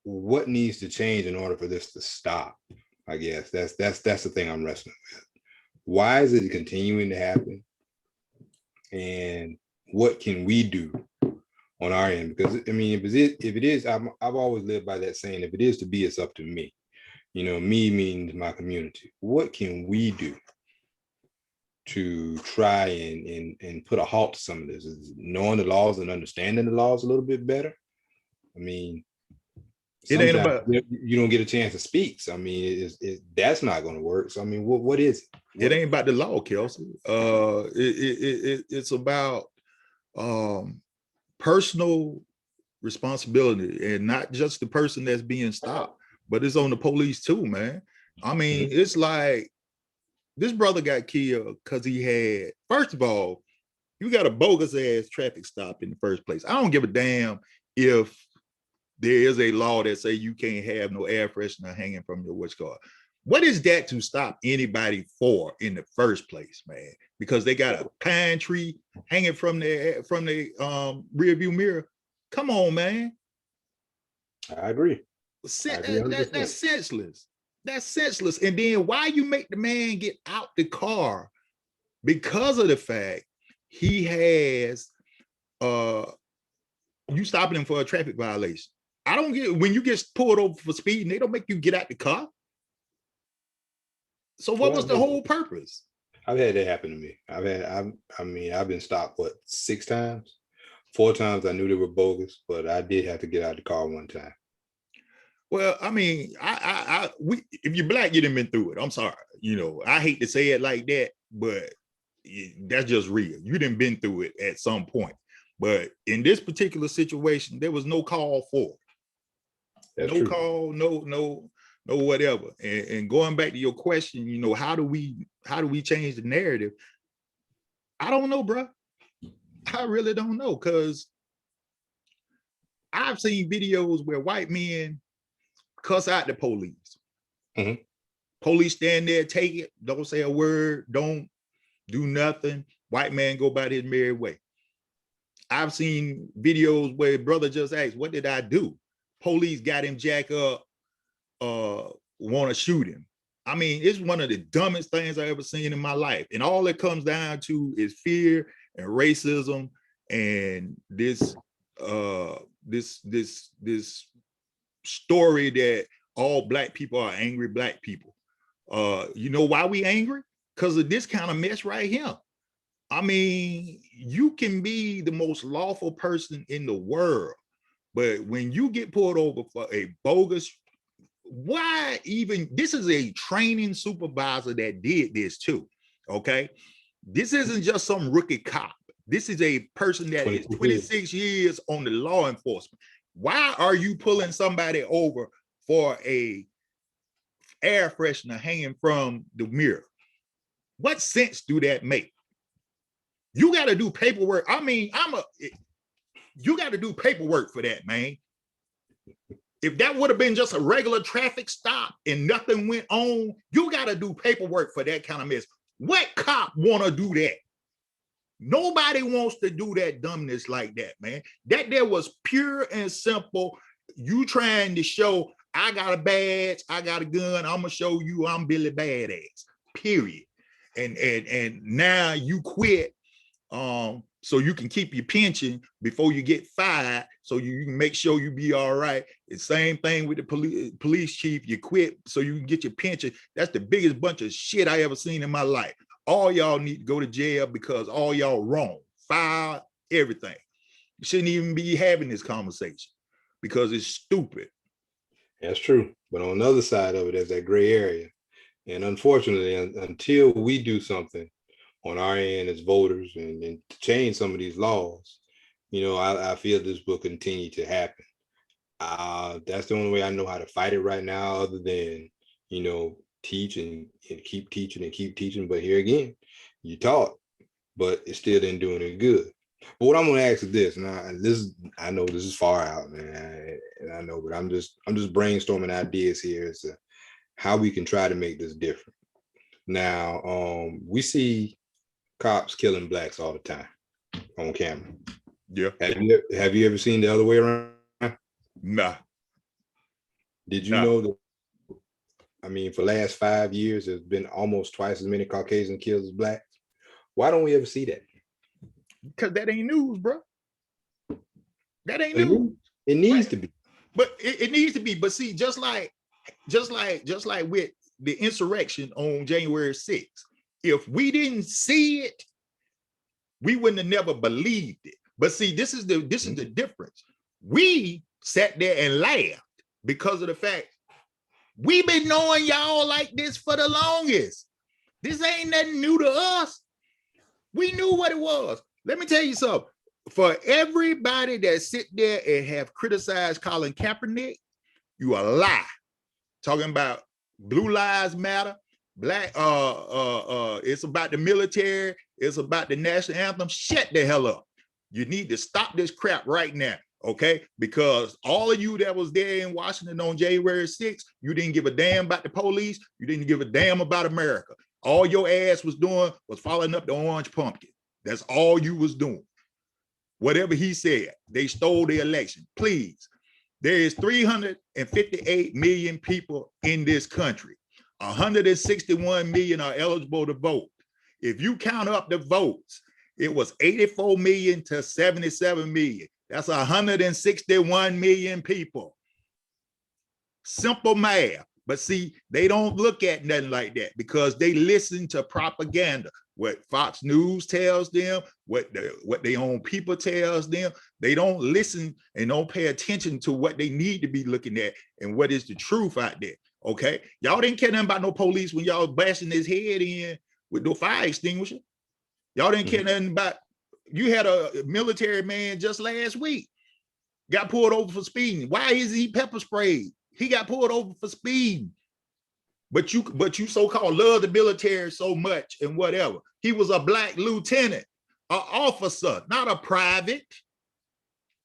A: what needs to change in order for this to stop. I guess that's the thing I'm wrestling with. Why is it continuing to happen? And what can we do on our end? Because I mean, if it is, I've always lived by that saying, if it is to be, it's up to me. You know, me means my community. What can we do to try and put a halt to some of this? Is knowing the laws and understanding the laws a little bit better? I mean,
B: It ain't about,
A: you don't get a chance to speak. So I mean, that's not going to work. So I mean, what is it?
B: It ain't about the law, Kelsey. It's about personal responsibility, and not just the person that's being stopped, but it's on the police too, man. I mean, it's like this brother got killed because he had, first of all, you got a bogus ass traffic stop in the first place. I don't give a damn if there is a law that say you can't have no air freshener hanging from your watch car. What is that to stop anybody for in the first place, man? Because they got a pine tree hanging from their rear view mirror. Come on, man.
A: I agree.
B: That's senseless. That's senseless. And then why you make the man get out the car? Because of the fact he has you stopping him for a traffic violation. I don't get, when you get pulled over for speeding, they don't make you get out the car. So what was the whole purpose?
A: I've had that happen to me. I mean, I've been stopped, what, 6 times? 4 times I knew they were bogus, but I did have to get out of the car one time.
B: Well, I mean, if you're black, you done been through it. I'm sorry. You know, I hate to say it like that, but that's just real. You done been through it at some point. But in this particular situation, there was no call for it.
A: That's
B: no
A: true.
B: call, no whatever. And going back to your question, you know, how do we change the narrative? I don't know, bro. I really don't know, because I've seen videos where white men cuss out the police.
A: Mhm.
B: Police stand there, take it, don't say a word, don't do nothing. White man go about his merry way. I've seen videos where brother just asked, what did I do? Police got him jack up, want to shoot him. I mean, it's one of the dumbest things I ever seen in my life. And all it comes down to is fear and racism and this story that all black people are angry black people. You know why we angry? Because of this kind of mess right here. I mean, you can be the most lawful person in the world, but when you get pulled over for a bogus, why even, this is a training supervisor that did this too, okay? This isn't just some rookie cop. This is a person that is 26 years on the law enforcement. Why are you pulling somebody over for a air freshener hanging from the mirror? What sense do that make? You got to do paperwork. I mean, you got to do paperwork for that, man. If that would have been just a regular traffic stop and nothing went on, you got to do paperwork for that kind of mess. What cop want to do that? Nobody wants to do that dumbness like that, man. That there was pure and simple. You trying to show, I got a badge, I got a gun, I'm gonna show you I'm Billy Badass, period. And now you quit so you can keep your pension before you get fired, so you can make sure you be all right. The same thing with the police chief. You quit so you can get your pension. That's the biggest bunch of shit I ever seen in my life. All y'all need to go to jail because all y'all wrong. Fire everything. You shouldn't even be having this conversation because it's stupid.
A: That's true. But on the other side of it, there's that gray area. And unfortunately, until we do something on our end as voters and change some of these laws, you know, I feel this will continue to happen. That's the only way I know how to fight it right now, other than, you know, teach and keep teaching and keep teaching. But here again, you taught, but it still didn't do any good. But what I'm going to ask is this, I know this is far out, man, and I know, but I'm just brainstorming ideas here as to how we can try to make this different. Now, we see cops killing blacks all the time on camera.
B: Yeah.
A: Have you ever seen the other way around?
B: Nah.
A: Did you know that? I mean, for the last 5 years, there's been almost twice as many Caucasian kills as blacks. Why don't we ever see that?
B: Because that ain't news, bro. That ain't news.
A: It needs to be.
B: But it needs to be. But see, just like with the insurrection on January 6th, if we didn't see it, we wouldn't have never believed it. But see, this is the difference. We sat there and laughed because of the fact we've been knowing y'all like this for the longest. This ain't nothing new to us. We knew what it was. Let me tell you something. For everybody that sit there and have criticized Colin Kaepernick, you a lie. Talking about Blue Lives Matter, black, it's about the military, it's about the national anthem. Shut the hell up. You need to stop this crap right now, okay? Because all of you that was there in Washington on January 6th, you didn't give a damn about the police, you didn't give a damn about America. All your ass was doing was following up the orange pumpkin. That's all you was doing. Whatever he said, they stole the election. Please, there is 358 million people in this country. 161 million are eligible to vote. If you count up the votes, it was 84 million to 77 million. That's 161 million people. Simple math. But see, they don't look at nothing like that because they listen to propaganda. What Fox News tells them, what their own people tells them. They don't listen and don't pay attention to what they need to be looking at and what is the truth out there. Okay, y'all didn't care nothing about no police when y'all bashing his head in with no fire extinguisher. Y'all didn't care nothing about. You had a military man just last week got pulled over for speeding. Why is he pepper sprayed? He got pulled over for speeding. But you so-called love the military so much and whatever. He was a black lieutenant, an officer, not a private,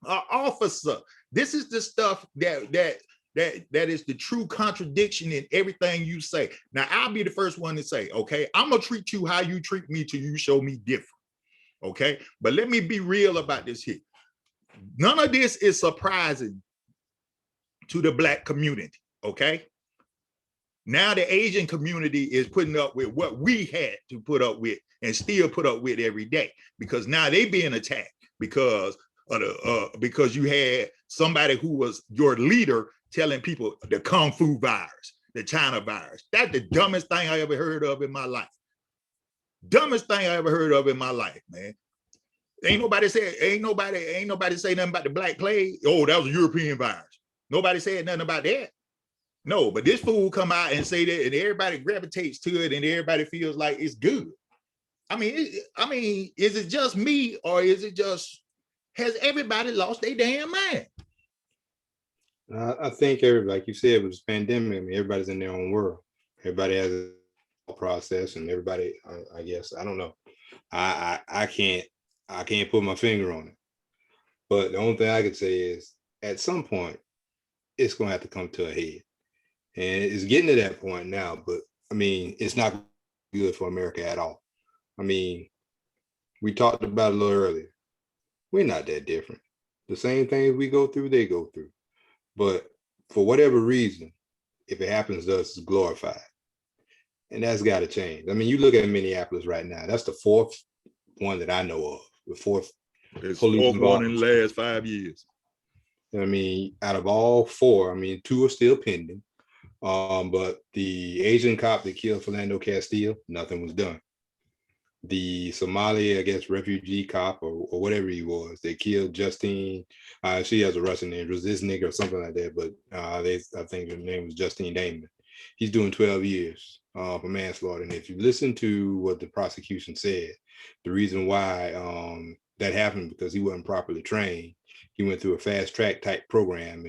B: an officer. This is the stuff that is the true contradiction in everything you say. Now, I'll be the first one to say, okay, I'm gonna treat you how you treat me till you show me different. Okay, but let me be real about this here. None of this is surprising to the black community, okay? Now the Asian community is putting up with what we had to put up with and still put up with every day because now they being attacked because of because you had somebody who was your leader telling people the Kung Fu virus, the China virus. That's the dumbest thing I ever heard of in my life. Dumbest thing I ever heard of in my life, man. Ain't nobody say nothing about the Black Plague. Oh, that was a European virus. Nobody said nothing about that. No, but this fool come out and say that, and everybody gravitates to it, and everybody feels like it's good. I mean, is it just me, or is it just has everybody lost their damn mind?
A: I think everybody, like you said, with this pandemic, I mean, everybody's in their own world. Everybody has a process, and everybody, I guess, I don't know. I can't put my finger on it. But the only thing I could say is, at some point, it's going to have to come to a head. And it's getting to that point now, but I mean, it's not good for America at all. I mean, we talked about it a little earlier. We're not that different. The same things we go through, they go through. But for whatever reason, if it happens to us, it's glorified. And that's got to change. I mean, you look at Minneapolis right now. That's the fourth one that I know of. The fourth
B: It's
A: police
B: fourth one
A: involvement
B: in the last 5 years.
A: I mean, out of all four, I mean, two are still pending. But the Asian cop that killed Philando Castile, nothing was done. The Somali, I guess, refugee cop or whatever he was, they killed Justine. She has a Russian name, Resiznik or something like that, but I think her name was Justine Damon. He's doing 12 years for manslaughter. And if you listen to what the prosecution said, the reason why that happened because he wasn't properly trained. He went through a fast track type program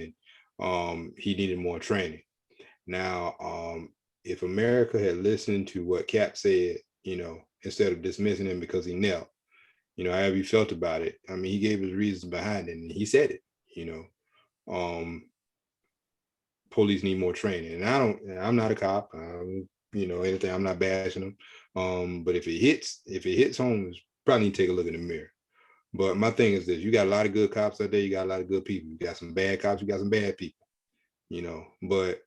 A: and he needed more training. Now, if America had listened to what Cap said, you know, instead of dismissing him because he knelt, you know, however he felt about it, I mean, he gave his reasons behind it and he said it, you know, police need more training. And I'm not a cop, you know, anything, I'm not bashing them. But if it hits home, it's probably need to take a look in the mirror. But my thing is this, you got a lot of good cops out there, you got a lot of good people. You got some bad cops, you got some bad people, you know, but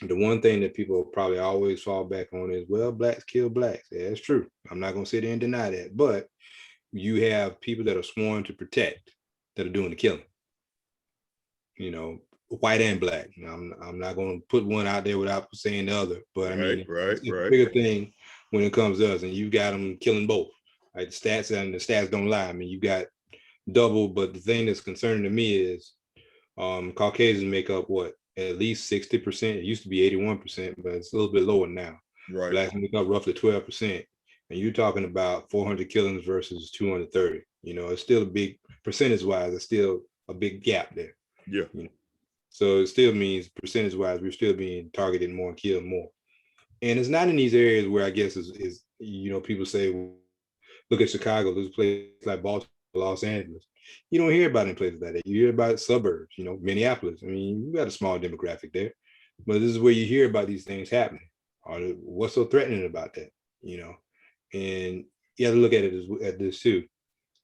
A: the one thing that people probably always fall back on is, well, blacks kill blacks. Yeah, that's true. I'm not going to sit there and deny that. But you have people that are sworn to protect that are doing the killing. You know, white and black. I'm not going to put one out there without saying the other. But I mean, it's a bigger thing when it comes to us. And you got them killing both. Like the stats don't lie. I mean, you got double. But the thing that's concerning to me is Caucasians make up what? At least 60%. It used to be 81%, but it's a little bit lower now.
B: Right.
A: Blacks make up roughly 12%. And you're talking about 400 killings versus 230. You know, it's still a big percentage-wise. It's still a big gap there.
B: Yeah.
A: You know? So it still means percentage-wise, we're still being targeted more and killed more. And it's not in these areas where I guess is you know, people say, well, look at Chicago, there's a place like Baltimore, Los Angeles. You don't hear about it in places like that. You hear about suburbs, you know, Minneapolis. I mean, you got a small demographic there, but this is where you hear about these things happening. Or what's so threatening about that, you know? And you have to look at it at this too.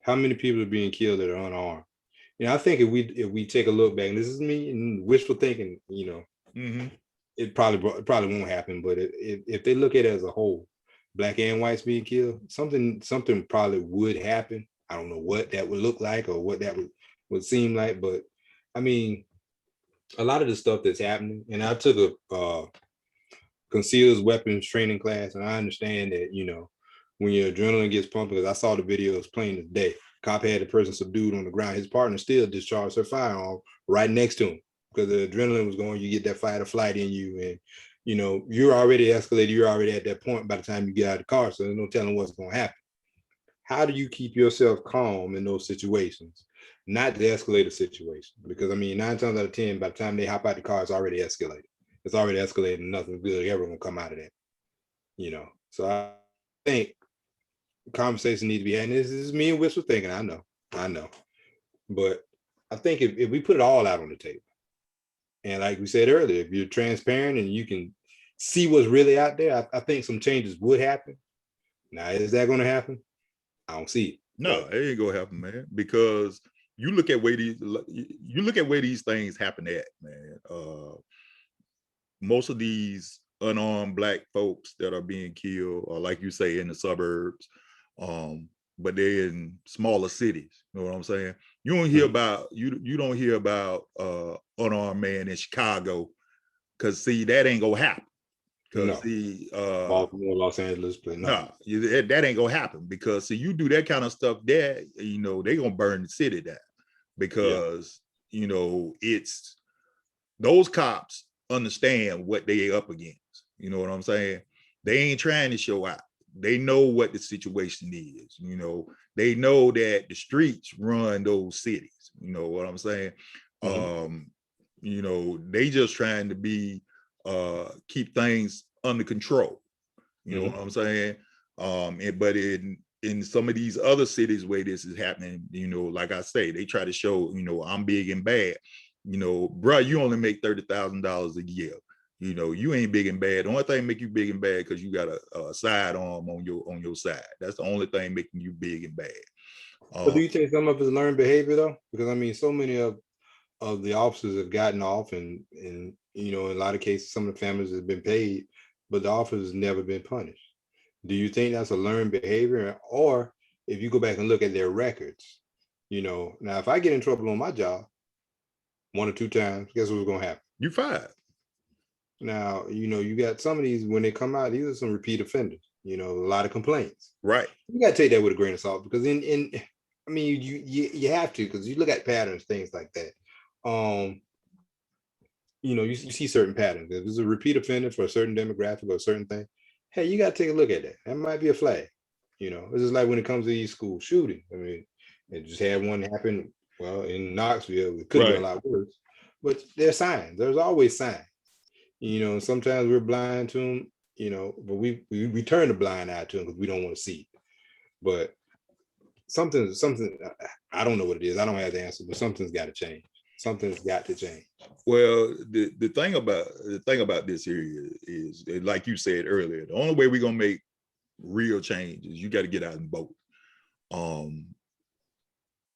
A: How many people are being killed that are unarmed? You know, I think if we take a look back, and this is me and wishful thinking, you know, it probably won't happen. But if they look at it as a whole, black and whites being killed, something probably would happen. I don't know what that would look like or what that would seem like, but I mean, a lot of the stuff that's happening, and I took a concealed weapons training class, and I understand that, when your adrenaline gets pumped, because I saw the videos plain as day. Cop had the person subdued on the ground. His partner still discharged her firearm right next to him because the adrenaline was going. You get that fight or flight in you, and you're already escalated. You're already at that point by the time you get out of the car, so there's no telling what's going to happen. How do you keep yourself calm in those situations, not to escalate a situation? Because I mean, 9 times out of 10, by the time they hop out the car, it's already escalated. It's already escalated, and nothing good ever gonna come out of that. So I think conversation needs to be had. And this is me and Whistle thinking. I know, but I think if we put it all out on the table, and like we said earlier, if you're transparent and you can see what's really out there, I think some changes would happen. Now, is that going to happen? I don't see it.
B: No, it ain't gonna happen, man. Because you look at where these things happen at, man. Most of these unarmed Black folks that are being killed, or like you say, in the suburbs, but they're in smaller cities. You know what I'm saying? You don't hear about you don't hear about unarmed man in Chicago, because see, that ain't gonna happen. Because
A: Baltimore, Los Angeles, but
B: no, that ain't gonna happen. Because see, you do that kind of stuff there, they gonna burn the city down. Because it's those cops understand what they up against. You know what I'm saying? They ain't trying to show out. They know what the situation is. They know that the streets run those cities. You know what I'm saying? They just trying to be keep things under control. You know what I'm saying? But in some of these other cities where this is happening, like I say, they try to show, I'm big and bad. Bro, you only make $30,000 a year. You ain't big and bad. The only thing make you big and bad because you got a sidearm on your side. That's the only thing making you big and bad.
A: But do you think some of it's learned behavior though? Because I mean, so many of the officers have gotten off, and in a lot of cases, some of the families have been paid, but the officers have never been punished. Do you think that's a learned behavior? Or if you go back and look at their records, now if I get in trouble on my job 1 or 2 times, guess what's gonna happen?
B: You fired.
A: Now, you got some of these, when they come out, these are some repeat offenders, a lot of complaints.
B: Right.
A: You got to take that with a grain of salt, because I mean, you have to, because you look at patterns, things like that. You see certain patterns. If it's a repeat offender for a certain demographic or a certain thing, hey, you got to take a look at that. That might be a flag. It's just like when it comes to these school shootings. I mean, it just had one happen, well, in Knoxville. It could have been a lot worse, but there's signs. There's always signs. Sometimes we're blind to them, but we turn the blind eye to them because we don't want to see it. But something, I don't know what it is. I don't have the answer, but something's got to change. Something's got to change.
B: Well, the thing about this here is, like you said earlier, the only way we're gonna make real change is you got to get out and vote.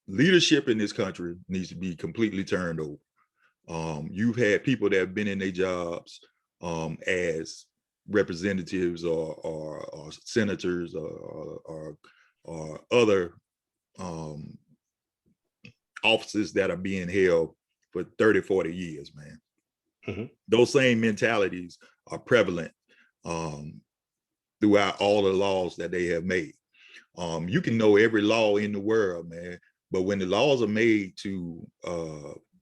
B: Leadership in this country needs to be completely turned over. You've had people that have been in their jobs as representatives or senators or other offices that are being held for 30, 40 years, man. Those same mentalities are prevalent throughout all the laws that they have made. You can know every law in the world, man, but when the laws are made to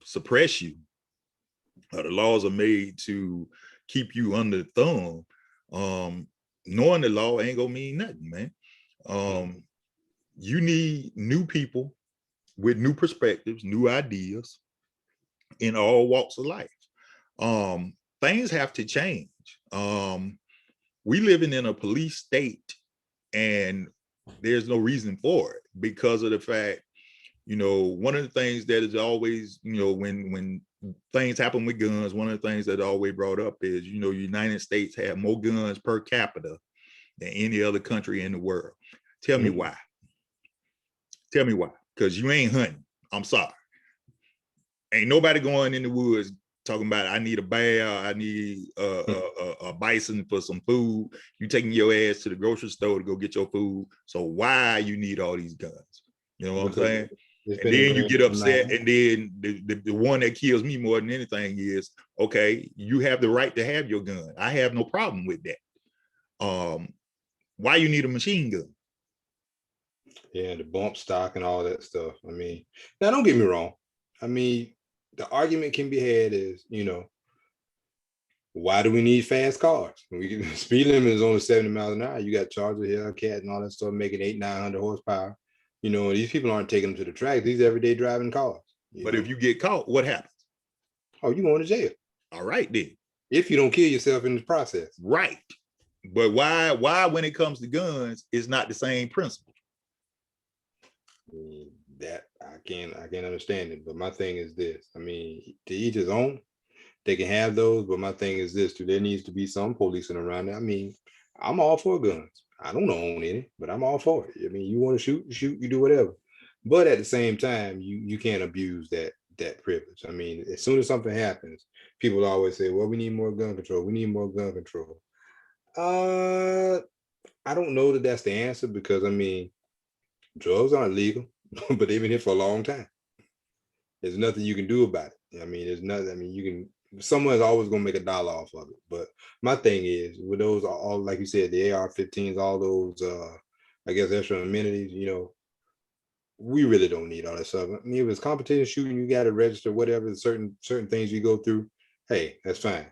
B: suppress you, the laws are made to keep you under the thumb, knowing the law ain't gonna mean nothing, man. You need new people with new perspectives, new ideas in all walks of life. Things have to change. We living in a police state, and there's no reason for it, because of the fact, one of the things that is always, when things happen with guns, one of the things that always brought up is, United States have more guns per capita than any other country in the world. Tell me why. Tell me why. Because you ain't hunting. I'm sorry. Ain't nobody going in the woods talking about, I need a bear, I need a bison for some food. You taking your ass to the grocery store to go get your food. So why you need all these guns? You know what I'm saying?
A: It's
B: And
A: been
B: then you
A: ingrained
B: get
A: in my
B: upset,
A: mind.
B: and then the one that kills me more than anything is, okay, you have the right to have your gun. I have no problem with that. Why you need a machine gun?
A: Yeah, the bump stock and all that stuff. I mean, now don't get me wrong. I mean, the argument can be had is, why do we need fast cars? Speed limit is only 70 miles an hour. You got Charger, Hellcat, and all that stuff making 900 horsepower. These people aren't taking them to the track. These everyday driving cars.
B: But if you get caught, what happens?
A: Oh, you going to jail.
B: All right, then.
A: If you don't kill yourself in the process.
B: Right. But why when it comes to guns, it's not the same principle?
A: That I can't understand it. But my thing is this. I mean, to each his own. They can have those, but my thing is this too. There needs to be some policing around it. I mean, I'm all for guns. I don't own any, but I'm all for it. I mean, you want to shoot, you do whatever. But at the same time, you can't abuse that privilege. I mean, as soon as something happens, people always say, well, we need more gun control. We need more gun control. I don't know that that's the answer, because I mean, drugs aren't legal, but they've been here for a long time. There's nothing you can do about it. I mean, there's nothing. I mean, you can. Someone's always gonna make a dollar off of it. But my thing is, with those all, like you said, the AR-15s, all those, I guess, extra amenities. We really don't need all that stuff. I mean, if it's competition shooting, you got to register whatever certain things you go through. Hey, that's fine.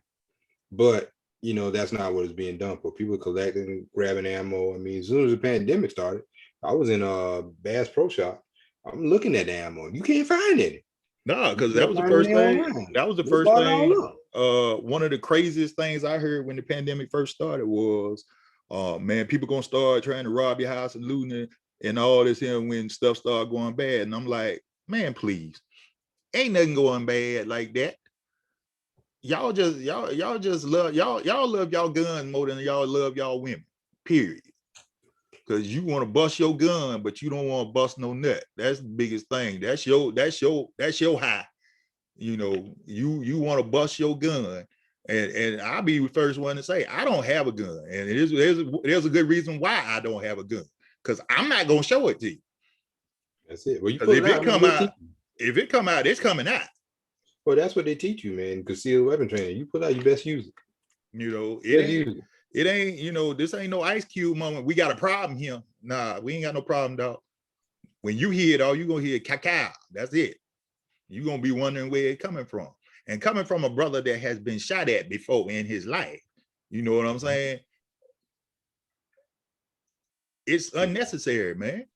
A: But that's not what is being done for. People collecting, grabbing ammo. I mean, as soon as the pandemic started, I was in a Bass Pro Shop. I'm looking at the ammo. You can't find any.
B: No, because that was the first thing. That was the first thing. One of the craziest things I heard when the pandemic first started was, man, people gonna start trying to rob your house and looting it and all this here when stuff started going bad. And I'm like, man, please, ain't nothing going bad like that. Y'all just love y'all love y'all guns more than y'all love y'all women. Period. Because you want to bust your gun, but you don't want to bust no nut. That's the biggest thing. That's your high. You want to bust your gun. And I'll be the first one to say, I don't have a gun. And there's a good reason why I don't have a gun. Because I'm not gonna show it to you.
A: That's it. Well,
B: if it come out, it's coming out.
A: Well, that's what they teach you, man. Concealed weapon training. You pull out, you best use it.
B: It ain't, this ain't no Ice Cube moment. We got a problem here. Nah, we ain't got no problem, dog. When you hear it, all you gonna hear cacao. That's it. You're gonna be wondering where it's coming from. And coming from a brother that has been shot at before in his life, you know what I'm saying? It's unnecessary, man.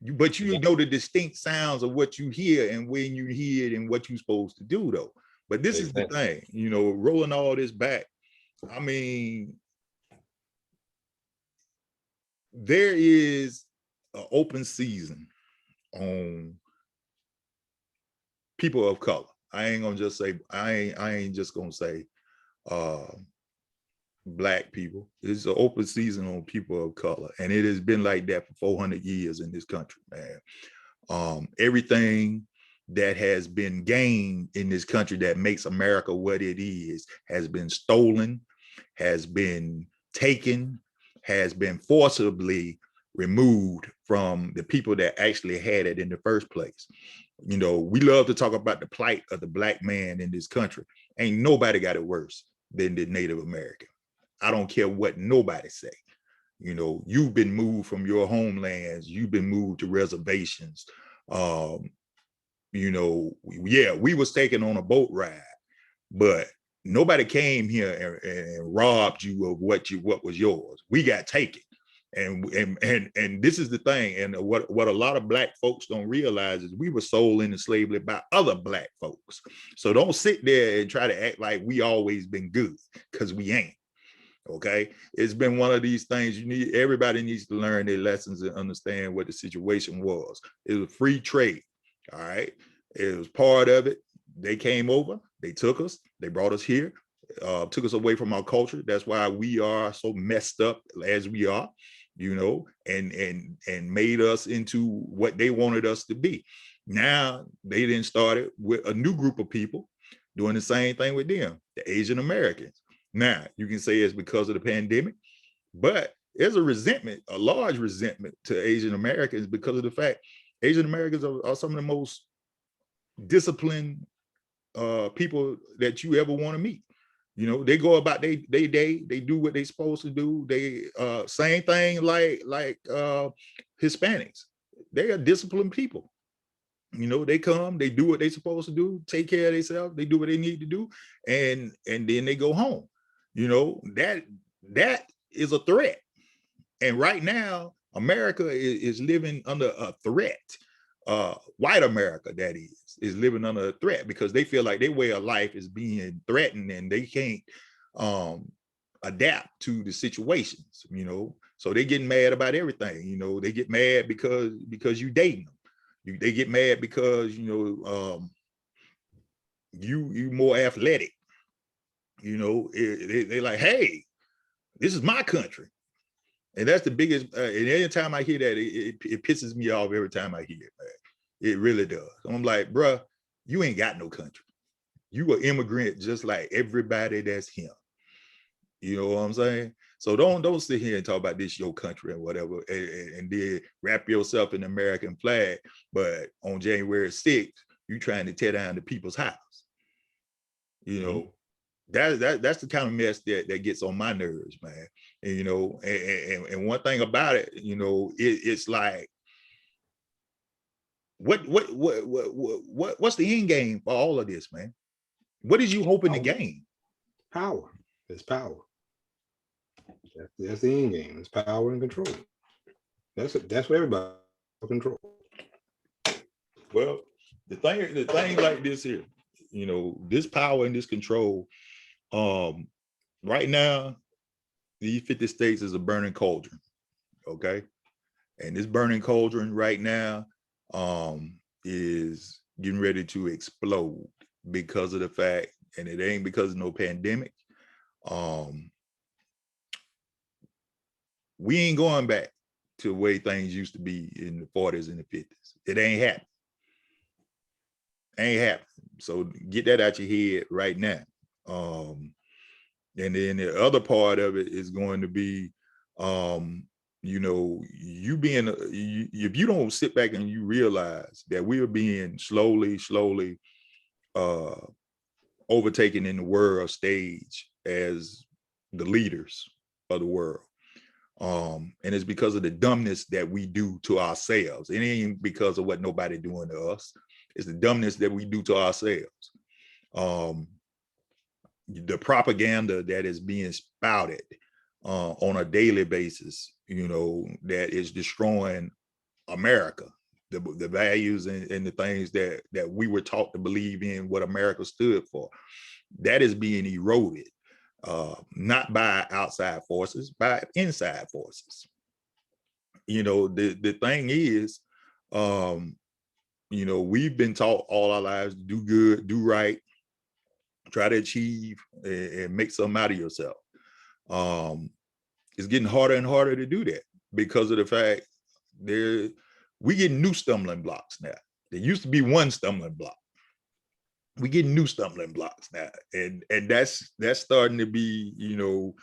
B: But you know the distinct sounds of what you hear and when you hear it and what you're supposed to do, though. But this is the thing, rolling all this back. I mean, there is an open season on people of color. I ain't gonna just say, I ain't just gonna say Black people. It's an open season on people of color. And it has been like that for 400 years in this country, man. Everything that has been gained in this country that makes America what it is has been stolen, has been taken, has been forcibly removed from the people that actually had it in the first place. We love to talk about the plight of the Black man in this country. Ain't nobody got it worse than the Native American. I don't care what nobody say. You've been moved from your homelands. You've been moved to reservations. We was taken on a boat ride, but nobody came here and robbed you of what was yours. We got taken. And this is the thing. And what a lot of Black folks don't realize is we were sold into slavery by other Black folks. So don't sit there and try to act like we always been good, because we ain't. Okay, it's been one of these things. Everybody needs to learn their lessons and understand what the situation was. It was free trade. All right, it was part of it. They came over, they took us, they brought us here, took us away from our culture. That's why we are so messed up as we are, and made us into what they wanted us to be. Now they then started with a new group of people doing the same thing with them, the Asian Americans. Now, you can say it's because of the pandemic, but there's a large resentment to Asian Americans because of the fact Asian Americans are some of the most disciplined people that you ever want to meet. You know, they go about they day, they do what they supposed to do. They same thing like Hispanics. They are disciplined people. You know, they come, they do what they supposed to do, take care of themselves, they do what they need to do, and then they go home. You know, that is a threat. And right now, America is living under a threat. White America, that is living under a threat because they feel like their way of life is being threatened and they can't adapt to the situations, you know. So they getting mad about everything, you know. They get mad because you dating them. They get mad because, you know, you more athletic. You know, they like, hey, this is my country. And that's the biggest, and anytime I hear that, it pisses me off every time I hear it, man. It really does. I'm like, bruh, you ain't got no country. You an immigrant just like everybody that's here. You know what I'm saying? So don't sit here and talk about this your country and whatever, and then wrap yourself in the American flag. But on January 6th, you trying to tear down the people's house. You know, that's the kind of mess that gets on my nerves, man. And you know, and one thing about it, you know, it's like, what's the end game for all of this, man? What is you hoping to gain?
A: Power. It's power. That's the end game. It's power and control. That's what everybody control.
B: Well, the thing like this here, you know, this power and this control, right now, these 50 states is a burning cauldron, okay? And this burning cauldron right now is getting ready to explode because of the fact, and it ain't because of no pandemic. We ain't going back to the way things used to be in the 40s and the 50s. It ain't happening. Ain't happening. So get that out your head right now. And then the other part of it is going to be, you know, if you don't sit back and you realize that we are being slowly overtaken in the world stage as the leaders of the world. And it's because of the dumbness that we do to ourselves. It ain't because of what nobody doing to us. It's the dumbness that we do to ourselves. The propaganda that is being spouted on a daily basis, you know, that is destroying America, the values and the things that we were taught to believe in, what America stood for, that is being eroded. Not by outside forces, by inside forces. You know, the thing is, you know, we've been taught all our lives to do good, do right, try to achieve and make something out of yourself. It's getting harder and harder to do that because of the fact we get new stumbling blocks now. There used to be one stumbling block. We get new stumbling blocks now, and that's starting to be, you know,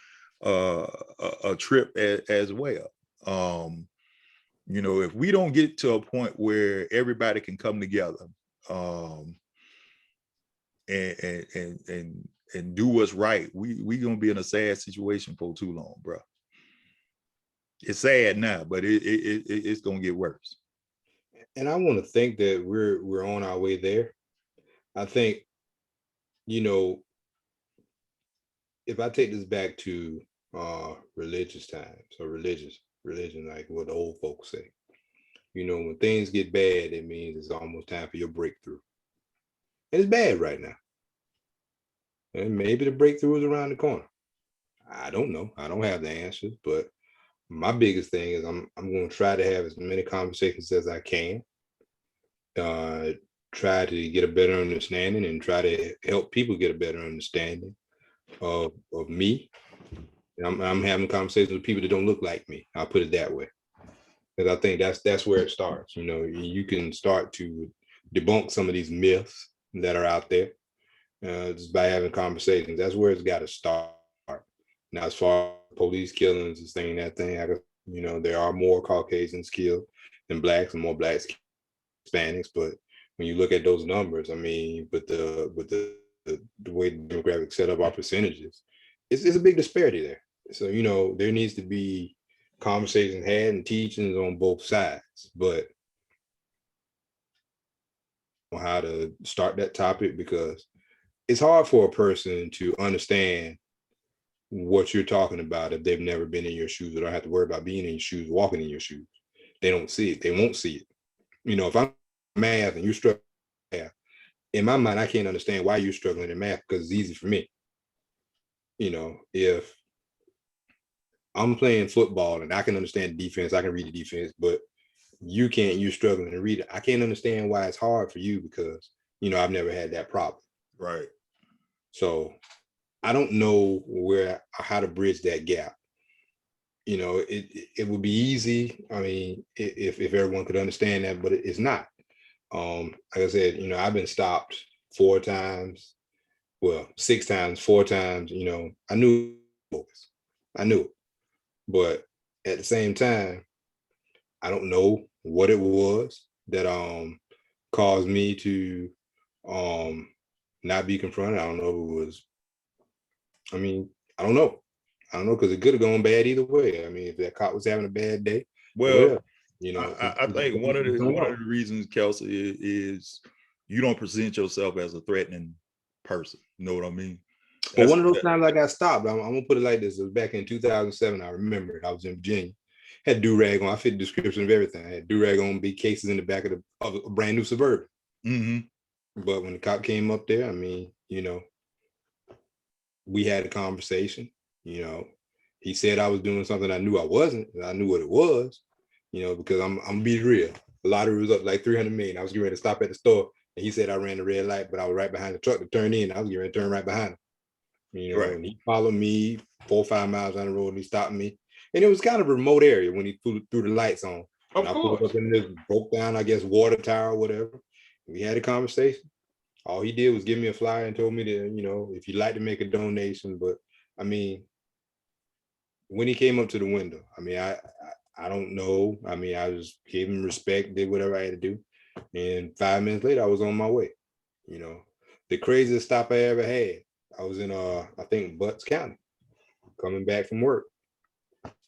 B: a trip as well. You know, if we don't get to a point where everybody can come together and do what's right, we gonna be in a sad situation for too long, bro. It's sad now, but it's gonna get worse.
A: And I want to think that we're on our way there. I think, you know, if I take this back to religious times or religion, like what the old folks say, you know, when things get bad, it means it's almost time for your breakthrough. And it's bad right now. And maybe the breakthrough is around the corner. I don't know. I don't have the answers, but my biggest thing is I'm going to try to have as many conversations as I can. Try to get a better understanding and try to help people get a better understanding of me. And I'm having conversations with people that don't look like me. I'll put it that way, because I think that's where it starts. You know, you can start to debunk some of these myths that are out there just by having conversations. That's where it's got to start. Now, as far as police killings and that thing, you know, there are more Caucasians killed than blacks and more blacks Hispanics, but when you look at those numbers, I mean, with the way the demographics set up our percentages, it's a big disparity there. So, you know, there needs to be conversations had and teachings on both sides, but how to start that topic, because it's hard for a person to understand what you're talking about if they've never been in your shoes. They don't have to worry about being in your shoes, walking in your shoes. They don't see it. They won't see it. You know, if I'm math and you're struggling in math, in my mind, I can't understand why you're struggling in math because it's easy for me. You know, if I'm playing football and I can understand the defense, I can read the defense, but you can't, you're struggling to read it. I can't understand why it's hard for you because, you know, I've never had that problem.
B: Right.
A: So I don't know how to bridge that gap. You know, it would be easy. I mean, if everyone could understand that, but it's not. Like I said, you know, I've been stopped 4 times, well, 6 times, 4 times. You know, I knew it, but at the same time, I don't know what it was that caused me to not be confronted. I don't know if it was. I mean, I don't know. I don't know, because it could have gone bad either way. I mean, if that cop was having a bad day,
B: Well,
A: whatever, you know.
B: I think one of the reasons, Kelsey, is you don't present yourself as a threatening person. You know what I mean?
A: But one of those times I got stopped, I'm gonna put it like this: it was back in 2007. I remember it. I was in Virginia. Had do-rag on. I fit the description of everything. I had do-rag on, big cases in the back of a brand new Suburban.
B: Mm-hmm.
A: But when the cop came up there, I mean, you know, we had a conversation. You know, he said I was doing something I knew I wasn't. I knew what it was. You know, because I'm gonna be real. The lottery was up like 300 million. I was getting ready to stop at the store, and he said I ran the red light, but I was right behind the truck to turn in. I was getting ready to turn right behind him. You know,
B: Right.
A: and he followed me 4 or 5 miles down the road, and he stopped me. And it was kind of a remote area when he threw the lights on.
B: Of
A: and I
B: course.
A: pulled up in this broke down, I guess, water tower or whatever. We had a conversation. All he did was give me a flyer and told me to, you know, if you'd like to make a donation. But I mean, when he came up to the window, I mean, I don't know. I mean, I just gave him respect, did whatever I had to do. And 5 minutes later, I was on my way. You know, the craziest stop I ever had, I was in I think Butts County, coming back from work.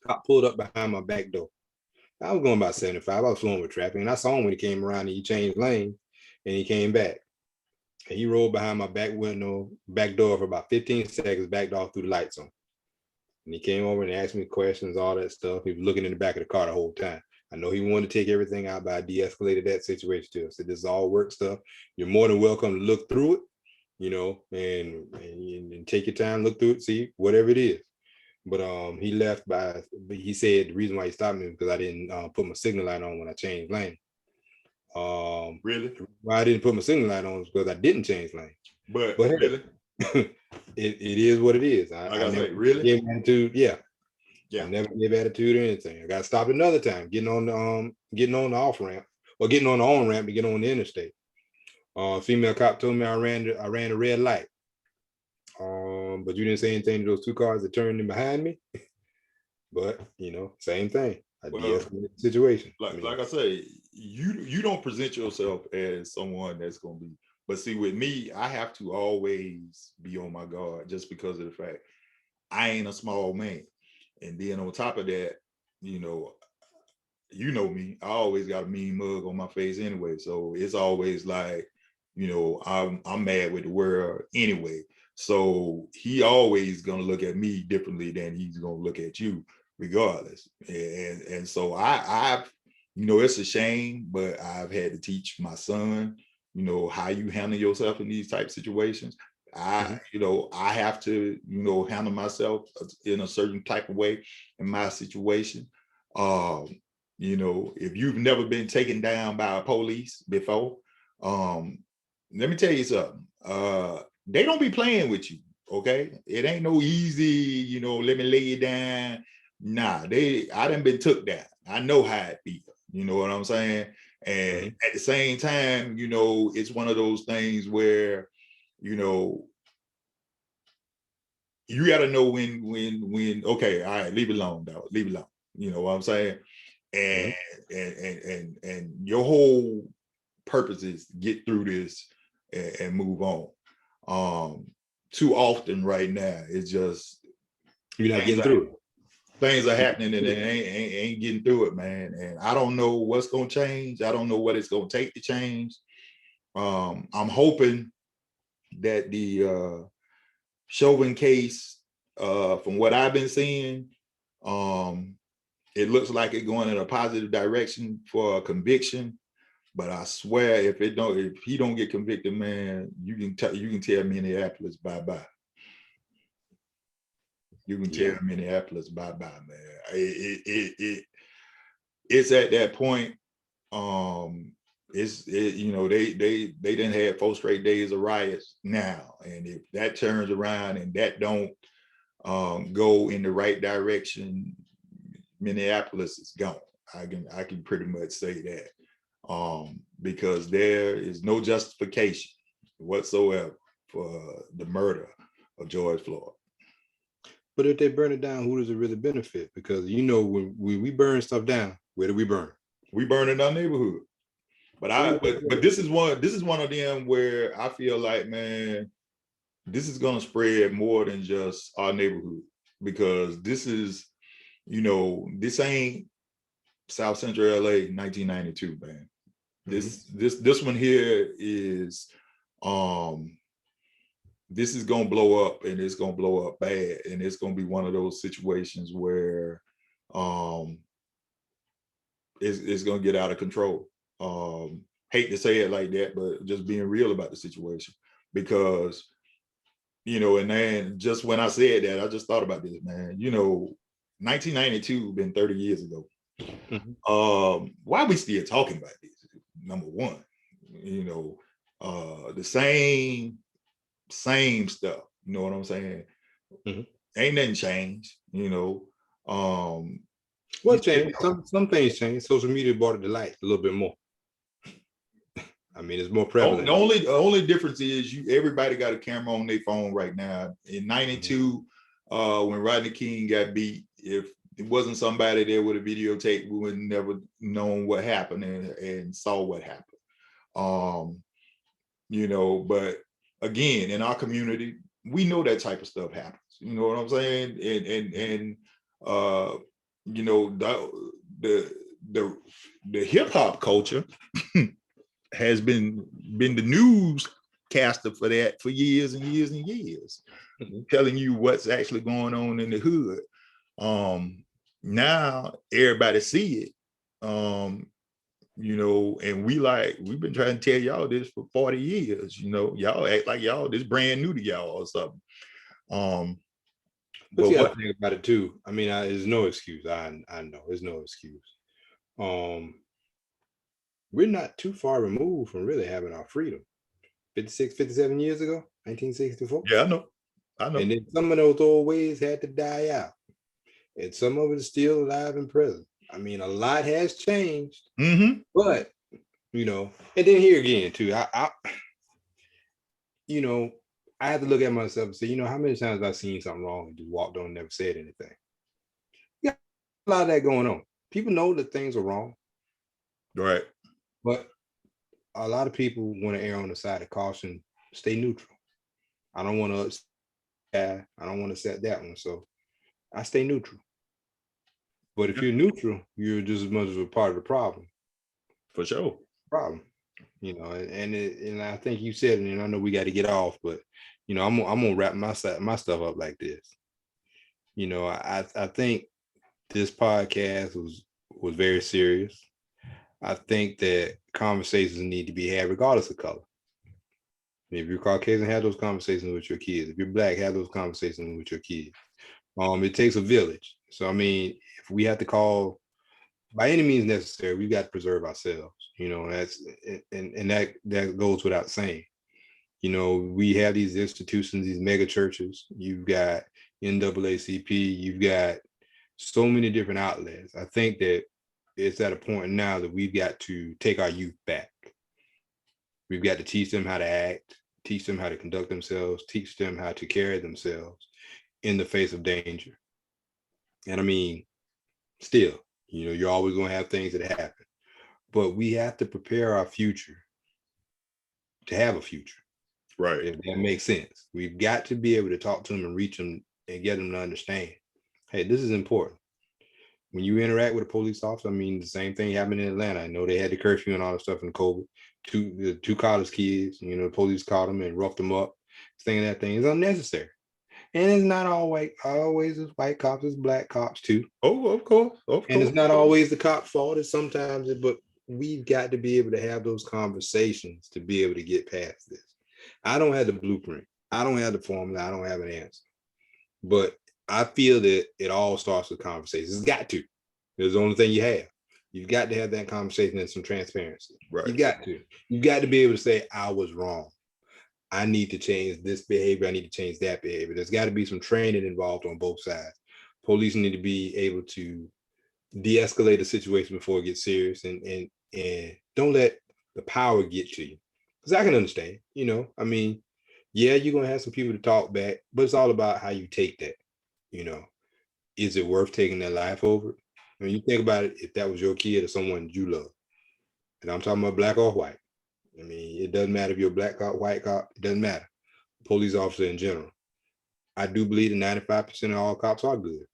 A: Cop pulled up behind my back door. I was going about 75. I was flowing with traffic, and I saw him when he came around and he changed lane, and he came back. And he rolled behind my back door for about 15 seconds, backed off, through the lights on. And he came over and asked me questions, all that stuff. He was looking in the back of the car the whole time. I know he wanted to take everything out, but I de-escalated that situation too. I said, this is all work stuff. You're more than welcome to look through it, you know, and take your time, look through it, see whatever it is. But he left but he said the reason why he stopped me was because I didn't put my signal light on when I changed lane.
B: Really?
A: Why I didn't put my signal light on was because I didn't change lane.
B: But
A: really? it is what it is.
B: I never really
A: gave attitude. Yeah.
B: Yeah.
A: I never gave attitude or anything. I got stopped another time getting on the off ramp, or getting on the on ramp to get on the interstate. Female cop told me I ran a red light. But you didn't say anything to those 2 cars that turned in behind me. But you know, same thing. I de-escalated the situation.
B: Like I say, you don't present yourself as someone that's gonna be. But see, with me, I have to always be on my guard just because of the fact I ain't a small man. And then on top of that, you know me, I always got a mean mug on my face anyway. So it's always like, you know, I'm mad with the world anyway. So he always gonna look at me differently than he's gonna look at you, regardless. And so I've, you know, it's a shame, but I've had to teach my son, you know, how you handle yourself in these type of situations. You know, I have to, you know, handle myself in a certain type of way in my situation. You know, if you've never been taken down by a police before, let me tell you something. They don't be playing with you, okay? It ain't no easy, you know, let me lay you down. Nah, I done been took down. I know how it be. You know what I'm saying? And at the same time, you know, it's one of those things where, you know, you got to know when, okay, all right, leave it alone, dog. Leave it alone. You know what I'm saying? And your whole purpose is get through this and move on. Too often right now, it's just
A: You're not getting through it.
B: Things are happening and they ain't getting through it, man. And I don't know what's gonna change. I don't know what it's gonna take to change. I'm hoping that the Chauvin case, from what I've been seeing, it looks like it's going in a positive direction for a conviction. But I swear, if he don't get convicted, man, you can tell Minneapolis bye-bye. You can tell Minneapolis bye-bye, man. It's at that point. They didn't have 4 straight days of riots now, and if that turns around and that don't go in the right direction, Minneapolis is gone. I can pretty much say that. Because there is no justification whatsoever for the murder of George Floyd.
A: But if they burn it down, who does it really benefit? Because when we burn stuff down, where do we burn?
B: We burn in our neighborhood. But this is one of them where I feel like, man, this is gonna spread more than just our neighborhood, because this is, this ain't South Central LA 1992, man. This one here is this is gonna blow up, and it's gonna blow up bad, and it's gonna be one of those situations where it's gonna get out of control. Hate to say it like that, but just being real about the situation, because and then just when I said that, I just thought about this, man. 1992 been 30 years ago. Why are we still talking about this? Number one, the same stuff. You know what I'm saying? Ain't nothing changed.
A: What changed? Some things changed. Social media brought it to light a little bit more. I mean, it's more prevalent.
B: The only difference is everybody got a camera on their phone right now. In 92, when Rodney King got beat, if it wasn't somebody there with a videotape, we would never known what happened and saw what happened. But again, in our community, we know that type of stuff happens. You know what I'm saying? The hip hop culture has been the newscaster for that for years and years and years, telling you what's actually going on in the hood. Now everybody see it, and we've been trying to tell y'all this for 40 years. Y'all act like y'all this brand new to y'all or something.
A: But you gotta think about it too. I mean, there's no excuse. I know there's no excuse. We're not too far removed from really having our freedom. 56, 57 years ago, 1964.
B: Yeah, I know.
A: And then some of those old ways had to die out. And some of it is still alive and present. I mean, a lot has changed. But, and then here again, too, I have to look at myself and say, how many times have I seen something wrong and just walked on and never said anything? Yeah, a lot of that going on. People know that things are wrong.
B: Right.
A: But a lot of people want to err on the side of caution, stay neutral. I don't want to set that one. So I stay neutral. But if you're neutral, you're just as much as a part of the problem.
B: For sure.
A: Problem. And I think you said it, and I know we got to get off, but I'm gonna wrap my stuff up like this. I think this podcast was very serious. I think that conversations need to be had regardless of color. If you're Caucasian, have those conversations with your kids. If you're Black, have those conversations with your kids. It takes a village. So, I mean, if we have to call, by any means necessary, we've got to preserve ourselves. That goes without saying. We have these institutions, these mega churches. You've got NAACP. You've got so many different outlets. I think that it's at a point now that we've got to take our youth back. We've got to teach them how to act, teach them how to conduct themselves, teach them how to carry themselves in the face of danger. And I mean, still, you're always going to have things that happen, but we have to prepare our future to have a future.
B: Right.
A: If that makes sense. We've got to be able to talk to them and reach them and get them to understand, hey, this is important. When you interact with a police officer, I mean, the same thing happened in Atlanta. I know they had the curfew and all the stuff in COVID. Two college kids, the police caught them and roughed them up. Saying that thing is unnecessary. And it's not always it's white cops, it's black cops too.
B: Oh, of course.
A: And it's not always the cop's fault. It's sometimes, but we've got to be able to have those conversations to be able to get past this. I don't have the blueprint. I don't have the formula. I don't have an answer. But I feel that it all starts with conversations. It's got to. It's the only thing you have. You've got to have that conversation and some transparency.
B: Right.
A: You got to. You've got to be able to say, I was wrong. I need to change this behavior. I need to change that behavior. There's got to be some training involved on both sides. Police need to be able to de-escalate the situation before it gets serious, and don't let the power get to you. Because I can understand, I mean, yeah, you're going to have some people to talk back, but it's all about how you take that. Is it worth taking their life over? When you think about it, if that was your kid or someone you love, and I'm talking about black or white, I mean, it doesn't matter if you're a black cop, white cop, it doesn't matter. Police officer in general. I do believe that 95% of all cops are good,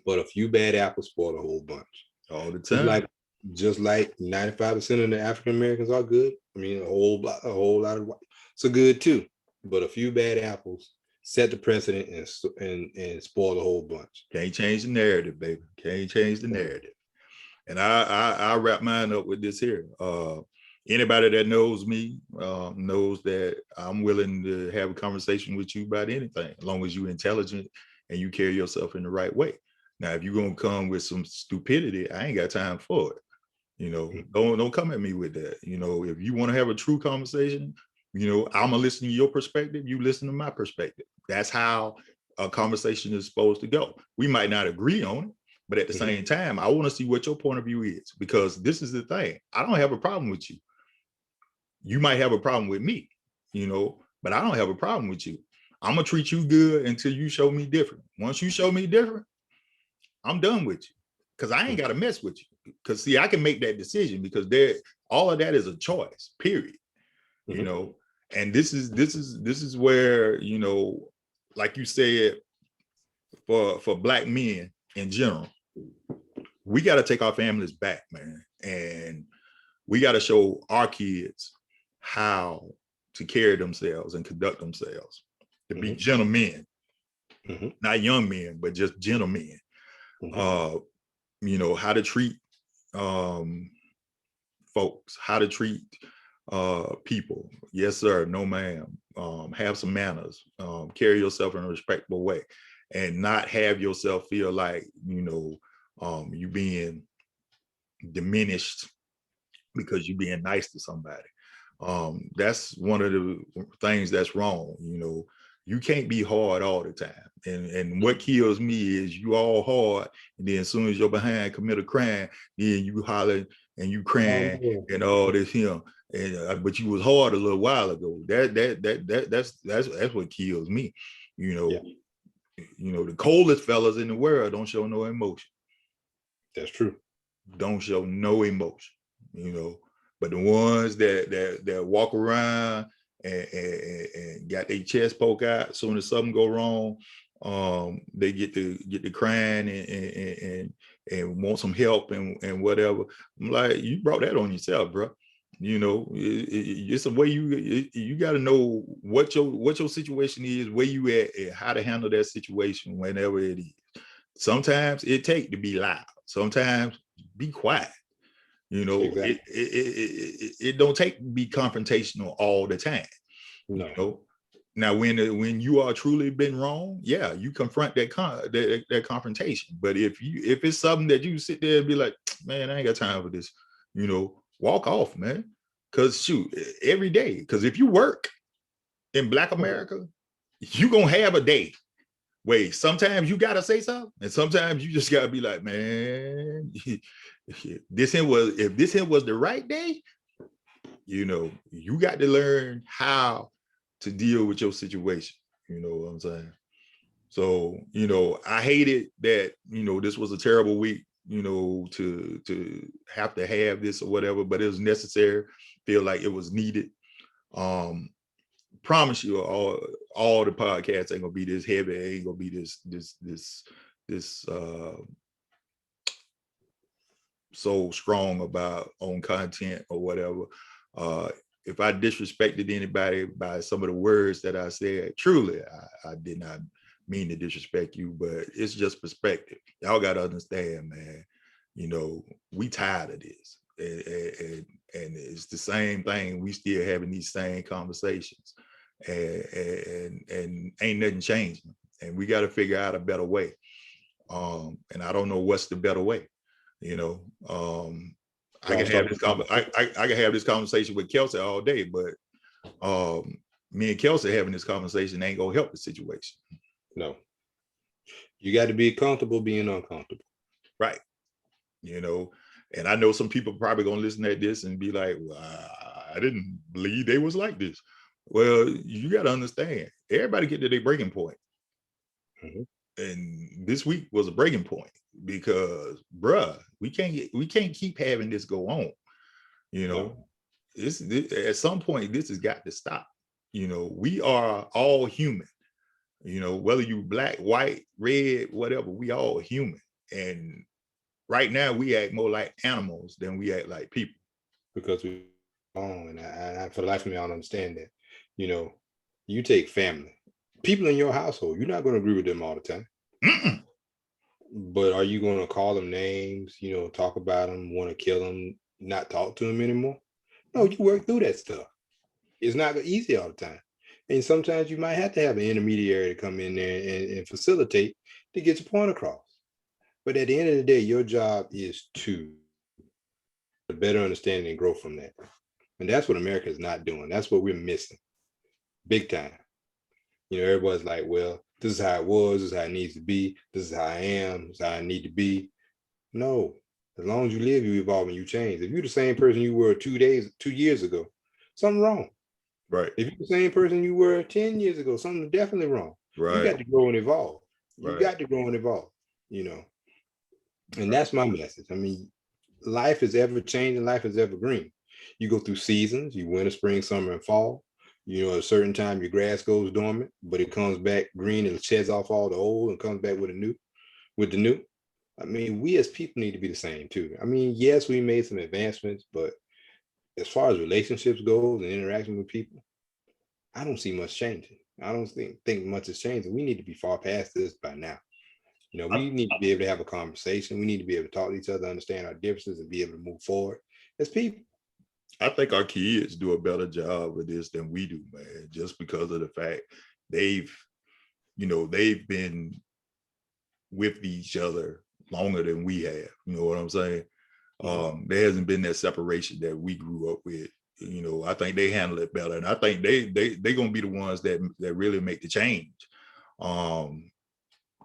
A: but a few bad apples spoil a whole bunch.
B: All the time.
A: Just like 95% of the African Americans are good. I mean, a whole lot of whites are good too, but a few bad apples set the precedent and spoil the whole bunch.
B: Can't change the narrative, baby. Can't change the narrative. And I wrap mine up with this here. Anybody that knows me knows that I'm willing to have a conversation with you about anything, as long as you're intelligent and you carry yourself in the right way. Now, if you're gonna come with some stupidity, I ain't got time for it. Don't come at me with that. If you want to have a true conversation, I'm gonna listen to your perspective. You listen to my perspective. That's how a conversation is supposed to go. We might not agree on it, but at the same time, I want to see what your point of view is, because this is the thing. I don't have a problem with you. You might have a problem with me, but I don't have a problem with you. I'm gonna treat you good until you show me different. Once you show me different, I'm done with you, because I ain't got to mess with you. Because see, I can make that decision, because all of that is a choice, period. And this is where, like you said, for black men in general, we got to take our families back, man. And we got to show our kids how to carry themselves and conduct themselves, to be gentlemen, not young men, but just gentlemen. How to treat folks, how to treat people. Yes, sir. No, ma'am. Have some manners. Carry yourself in a respectable way, and not have yourself feel like, you being diminished because you're being nice to somebody. That's one of the things that's wrong. You can't be hard all the time. And what kills me is you all hard, and then as soon as you're behind commit a crime, then you holler and you crying and all this here. And but you was hard a little while ago. That's what kills me. The coldest fellas in the world don't show no emotion.
A: That's true.
B: Don't show no emotion. But the ones that walk around and got their chest poke out as soon as something go wrong, they get to crying and want some help and whatever. I'm like, you brought that on yourself, bro. It's a way you got to know what your situation is, where you at, and how to handle that situation whenever it is. Sometimes it take to be loud. Sometimes be quiet. Exactly. It don't take to be confrontational all the time.
A: No.
B: Now, when you are truly been wrong, yeah, you confront that confrontation. But if it's something that you sit there and be like, man, I ain't got time for this, walk off, man. Because shoot, every day. Because if you work in Black America, you gonna have a day where sometimes you gotta say something, and sometimes you just gotta be like, man, if this here was the right day, you got to learn how to deal with your situation. You know what I'm saying? So, I hated that, this was a terrible week, to have this or whatever, but it was necessary. Feel like it was needed. Promise you, all the podcasts ain't gonna be this heavy. It ain't gonna be this so strong about on content or whatever. If I disrespected anybody by some of the words that I said, truly, I did not mean to disrespect you, but it's just perspective. Y'all got to understand, man, you know, we tired of this. And it's the same thing. We still having these same conversations and ain't nothing changing. And we got to figure out a better way. And I don't know what's the better way, you know. I can have this conversation with Kelsey all day, but me and Kelsey having this conversation ain't gonna help the situation.
A: No, you got to be comfortable being uncomfortable,
B: right? You know, and I know some people probably gonna listen to this and be like, well, I didn't believe they was like this. Well, you got to understand, everybody get to their breaking point. Mm-hmm. And this week was a breaking point because, bruh, we can't keep having this go on. You know, this at some point this has got to stop. You know, we are all human. You know, whether you black, white, red, whatever, we all human. And right now we act more like animals than we act like people.
A: Because we and I for the life of me, I don't understand that. You know, you take family, people in your household, you're not going to agree with them all the time. Mm-mm. But are you going to call them names, you know, talk about them, want to kill them, not talk to them anymore? No, you work through that stuff. It's not easy all the time. And sometimes you might have to have an intermediary to come in there and facilitate to get your point across. But at the end of the day, your job is to better understand and grow from that. And that's what America is not doing. That's what we're missing. Big time. You know, everybody's like, well, this is how it was, this is how it needs to be, this is how I am, this is how I need to be. No, as long as you live, you evolve and you change. If you're the same person you were 2 years ago, something wrong.
B: Right.
A: If you're the same person you were 10 years ago, something's definitely wrong. Right. You got to grow and evolve. You got to grow and evolve, you know. And that's my message. I mean, life is ever changing, life is evergreen. You go through seasons, you winter, spring, summer, and fall. You know, at a certain time your grass goes dormant, but it comes back green and sheds off all the old and comes back with the new. I mean, we as people need to be the same too. I mean, yes, we made some advancements, but as far as relationships goes and interaction with people, I don't see much changing. I don't think much is changing. We need to be far past this by now. You know, we need to be able to have a conversation. We need to be able to talk to each other, understand our differences, and be able to move forward as people.
B: I think our kids do a better job with this than we do, man, just because of the fact they've been with each other longer than we have. You know what I'm saying? There hasn't been that separation that we grew up with. You know, I think they handle it better, and I think they gonna be the ones that really make the change.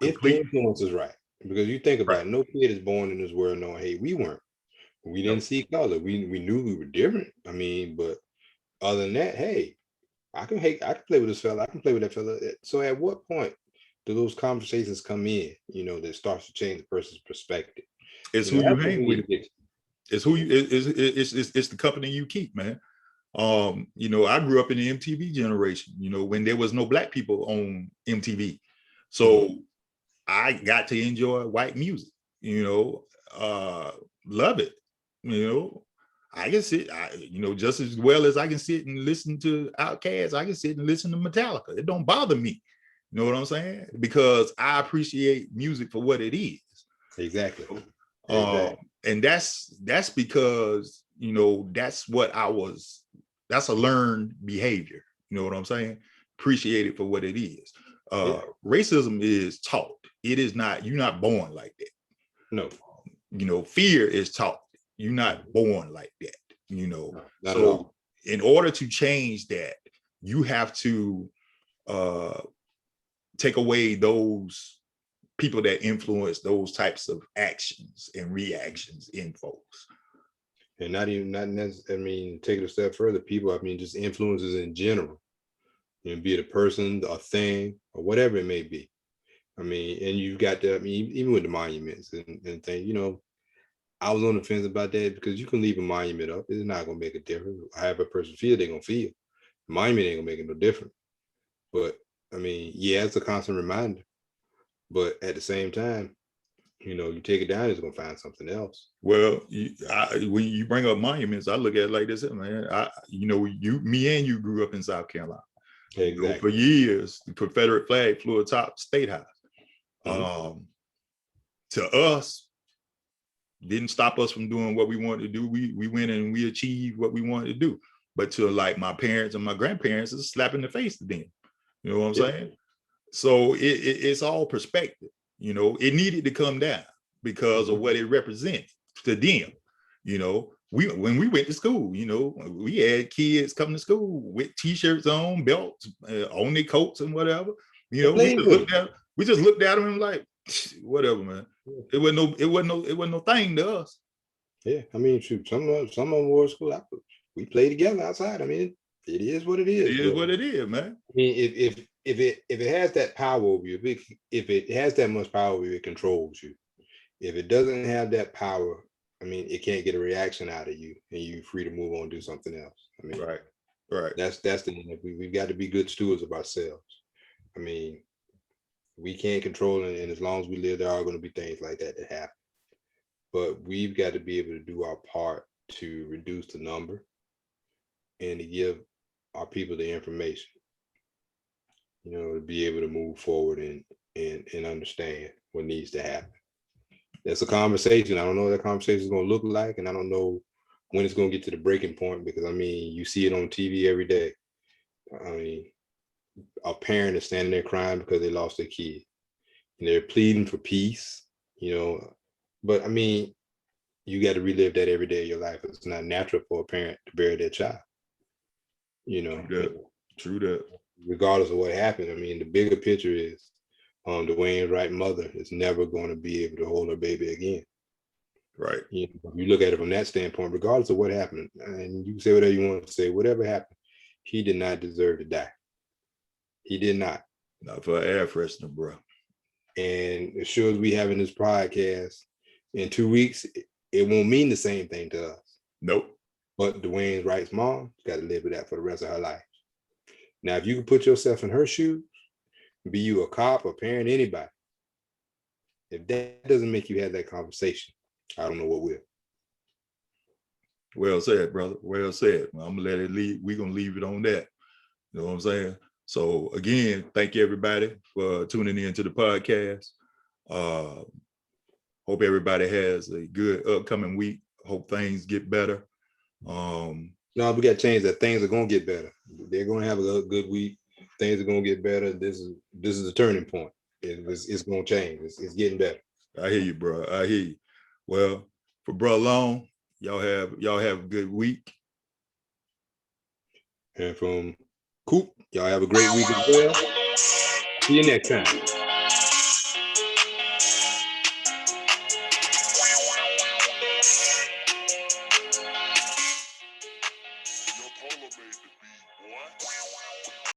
A: If the influence is right, because you think about it, no kid is born in this world knowing, hey, we weren't. We didn't see color. We knew we were different. I mean, but other than that, hey, I can play with this fella. I can play with that fella. So at what point do those conversations come in, you know, that starts to change the person's perspective?
B: It's who you hang with. It's who you it's the company you keep, man. You know, I grew up in the MTV generation, you know, when there was no black people on MTV. So I got to enjoy white music, you know, love it. You know, I can sit, you know, just as well as I can sit and listen to Outkast, I can sit and listen to Metallica. It don't bother me. You know what I'm saying? Because I appreciate music for what it is.
A: Exactly.
B: And that's because, you know, that's a learned behavior. You know what I'm saying? Appreciate it for what it is. Racism is taught. It is not, you're not born like that.
A: No.
B: You know, fear is taught. You're not born like that, you know. So in order to change that, you have to take away those people that influence those types of actions and reactions in folks.
A: And not necessarily, I mean, take it a step further, people, I mean, just influences in general. You know, be it a person, a thing, or whatever it may be. I mean, and you've got to, I mean, even with the monuments and things, you know, I was on the fence about that because you can leave a monument up. It's not going to make a difference. However a person feel, they're going to feel. monument ain't gonna make it no different. But I mean, yeah, it's a constant reminder. But at the same time, you take it down, it's gonna find something else.
B: Well, when you bring up monuments, I look at it like this, man. Me and you grew up in South Carolina.
A: Exactly.
B: For years, the Confederate flag flew atop State House. To us, didn't stop us from doing what we wanted to do. We went and we achieved what we wanted to do. But to like my parents and my grandparents, it's a slap in the face to them. You know what I'm saying? So it's all perspective. It needed to come down because of what it represented to them. When we went to school, we had kids coming to school with t-shirts on, belts, on their coats and whatever. We just looked at them and like, whatever, man. It wasn't no thing to us.
A: Yeah, I mean, shoot, some of them wore school. We play together outside. I mean, it is what it is.
B: It is what it is, man.
A: I mean, if it has that power over you, if it has that much power over you, it controls you. If it doesn't have that power, I mean, it can't get a reaction out of you, and you're free to move on and do something else. I mean,
B: right.
A: That's the we've got to be good stewards of ourselves. I mean, we can't control it, and as long as we live, there are going to be things like that happen. But we've got to be able to do our part to reduce the number and to give our people the information, to be able to move forward and understand what needs to happen. That's a conversation. I don't know what that conversation is going to look like, and I don't know when it's going to get to the breaking point, because I mean, you see it on TV every day. I mean, a parent is standing there crying because they lost their kid, and they're pleading for peace, but I mean, you got to relive that every day of your life. It's not natural for a parent to bury their child,
B: True that.
A: Regardless of what happened. I mean, the bigger picture is Dwayne's Wright mother is never going to be able to hold her baby again.
B: Right.
A: You look at it from that standpoint, regardless of what happened, and you can say whatever you want to say, whatever happened, he did not deserve to die. He did not.
B: Not for air freshener, bro.
A: And as sure as we having this podcast in 2 weeks, it won't mean the same thing to us.
B: Nope.
A: But Dwayne Wright's mom got to live with that for the rest of her life. Now, if you can put yourself in her shoes, be you a cop, a parent, anybody, if that doesn't make you have that conversation, I don't know what will.
B: Well said, brother. Well said. I'm gonna let it leave. We're gonna leave it on that. You know what I'm saying? So again, thank you everybody for tuning in to the podcast. Hope everybody has a good upcoming week. Hope things get better.
A: No, we got to change that. Things are gonna get better. They're gonna have a good week. Things are gonna get better. This is a turning point. It's gonna change. It's getting better.
B: I hear you, bro. I hear you. Well, for Bro Long, y'all have a good week.
A: And from Coop, y'all have a great week as well. See you next time. Your polo made the beat, boy.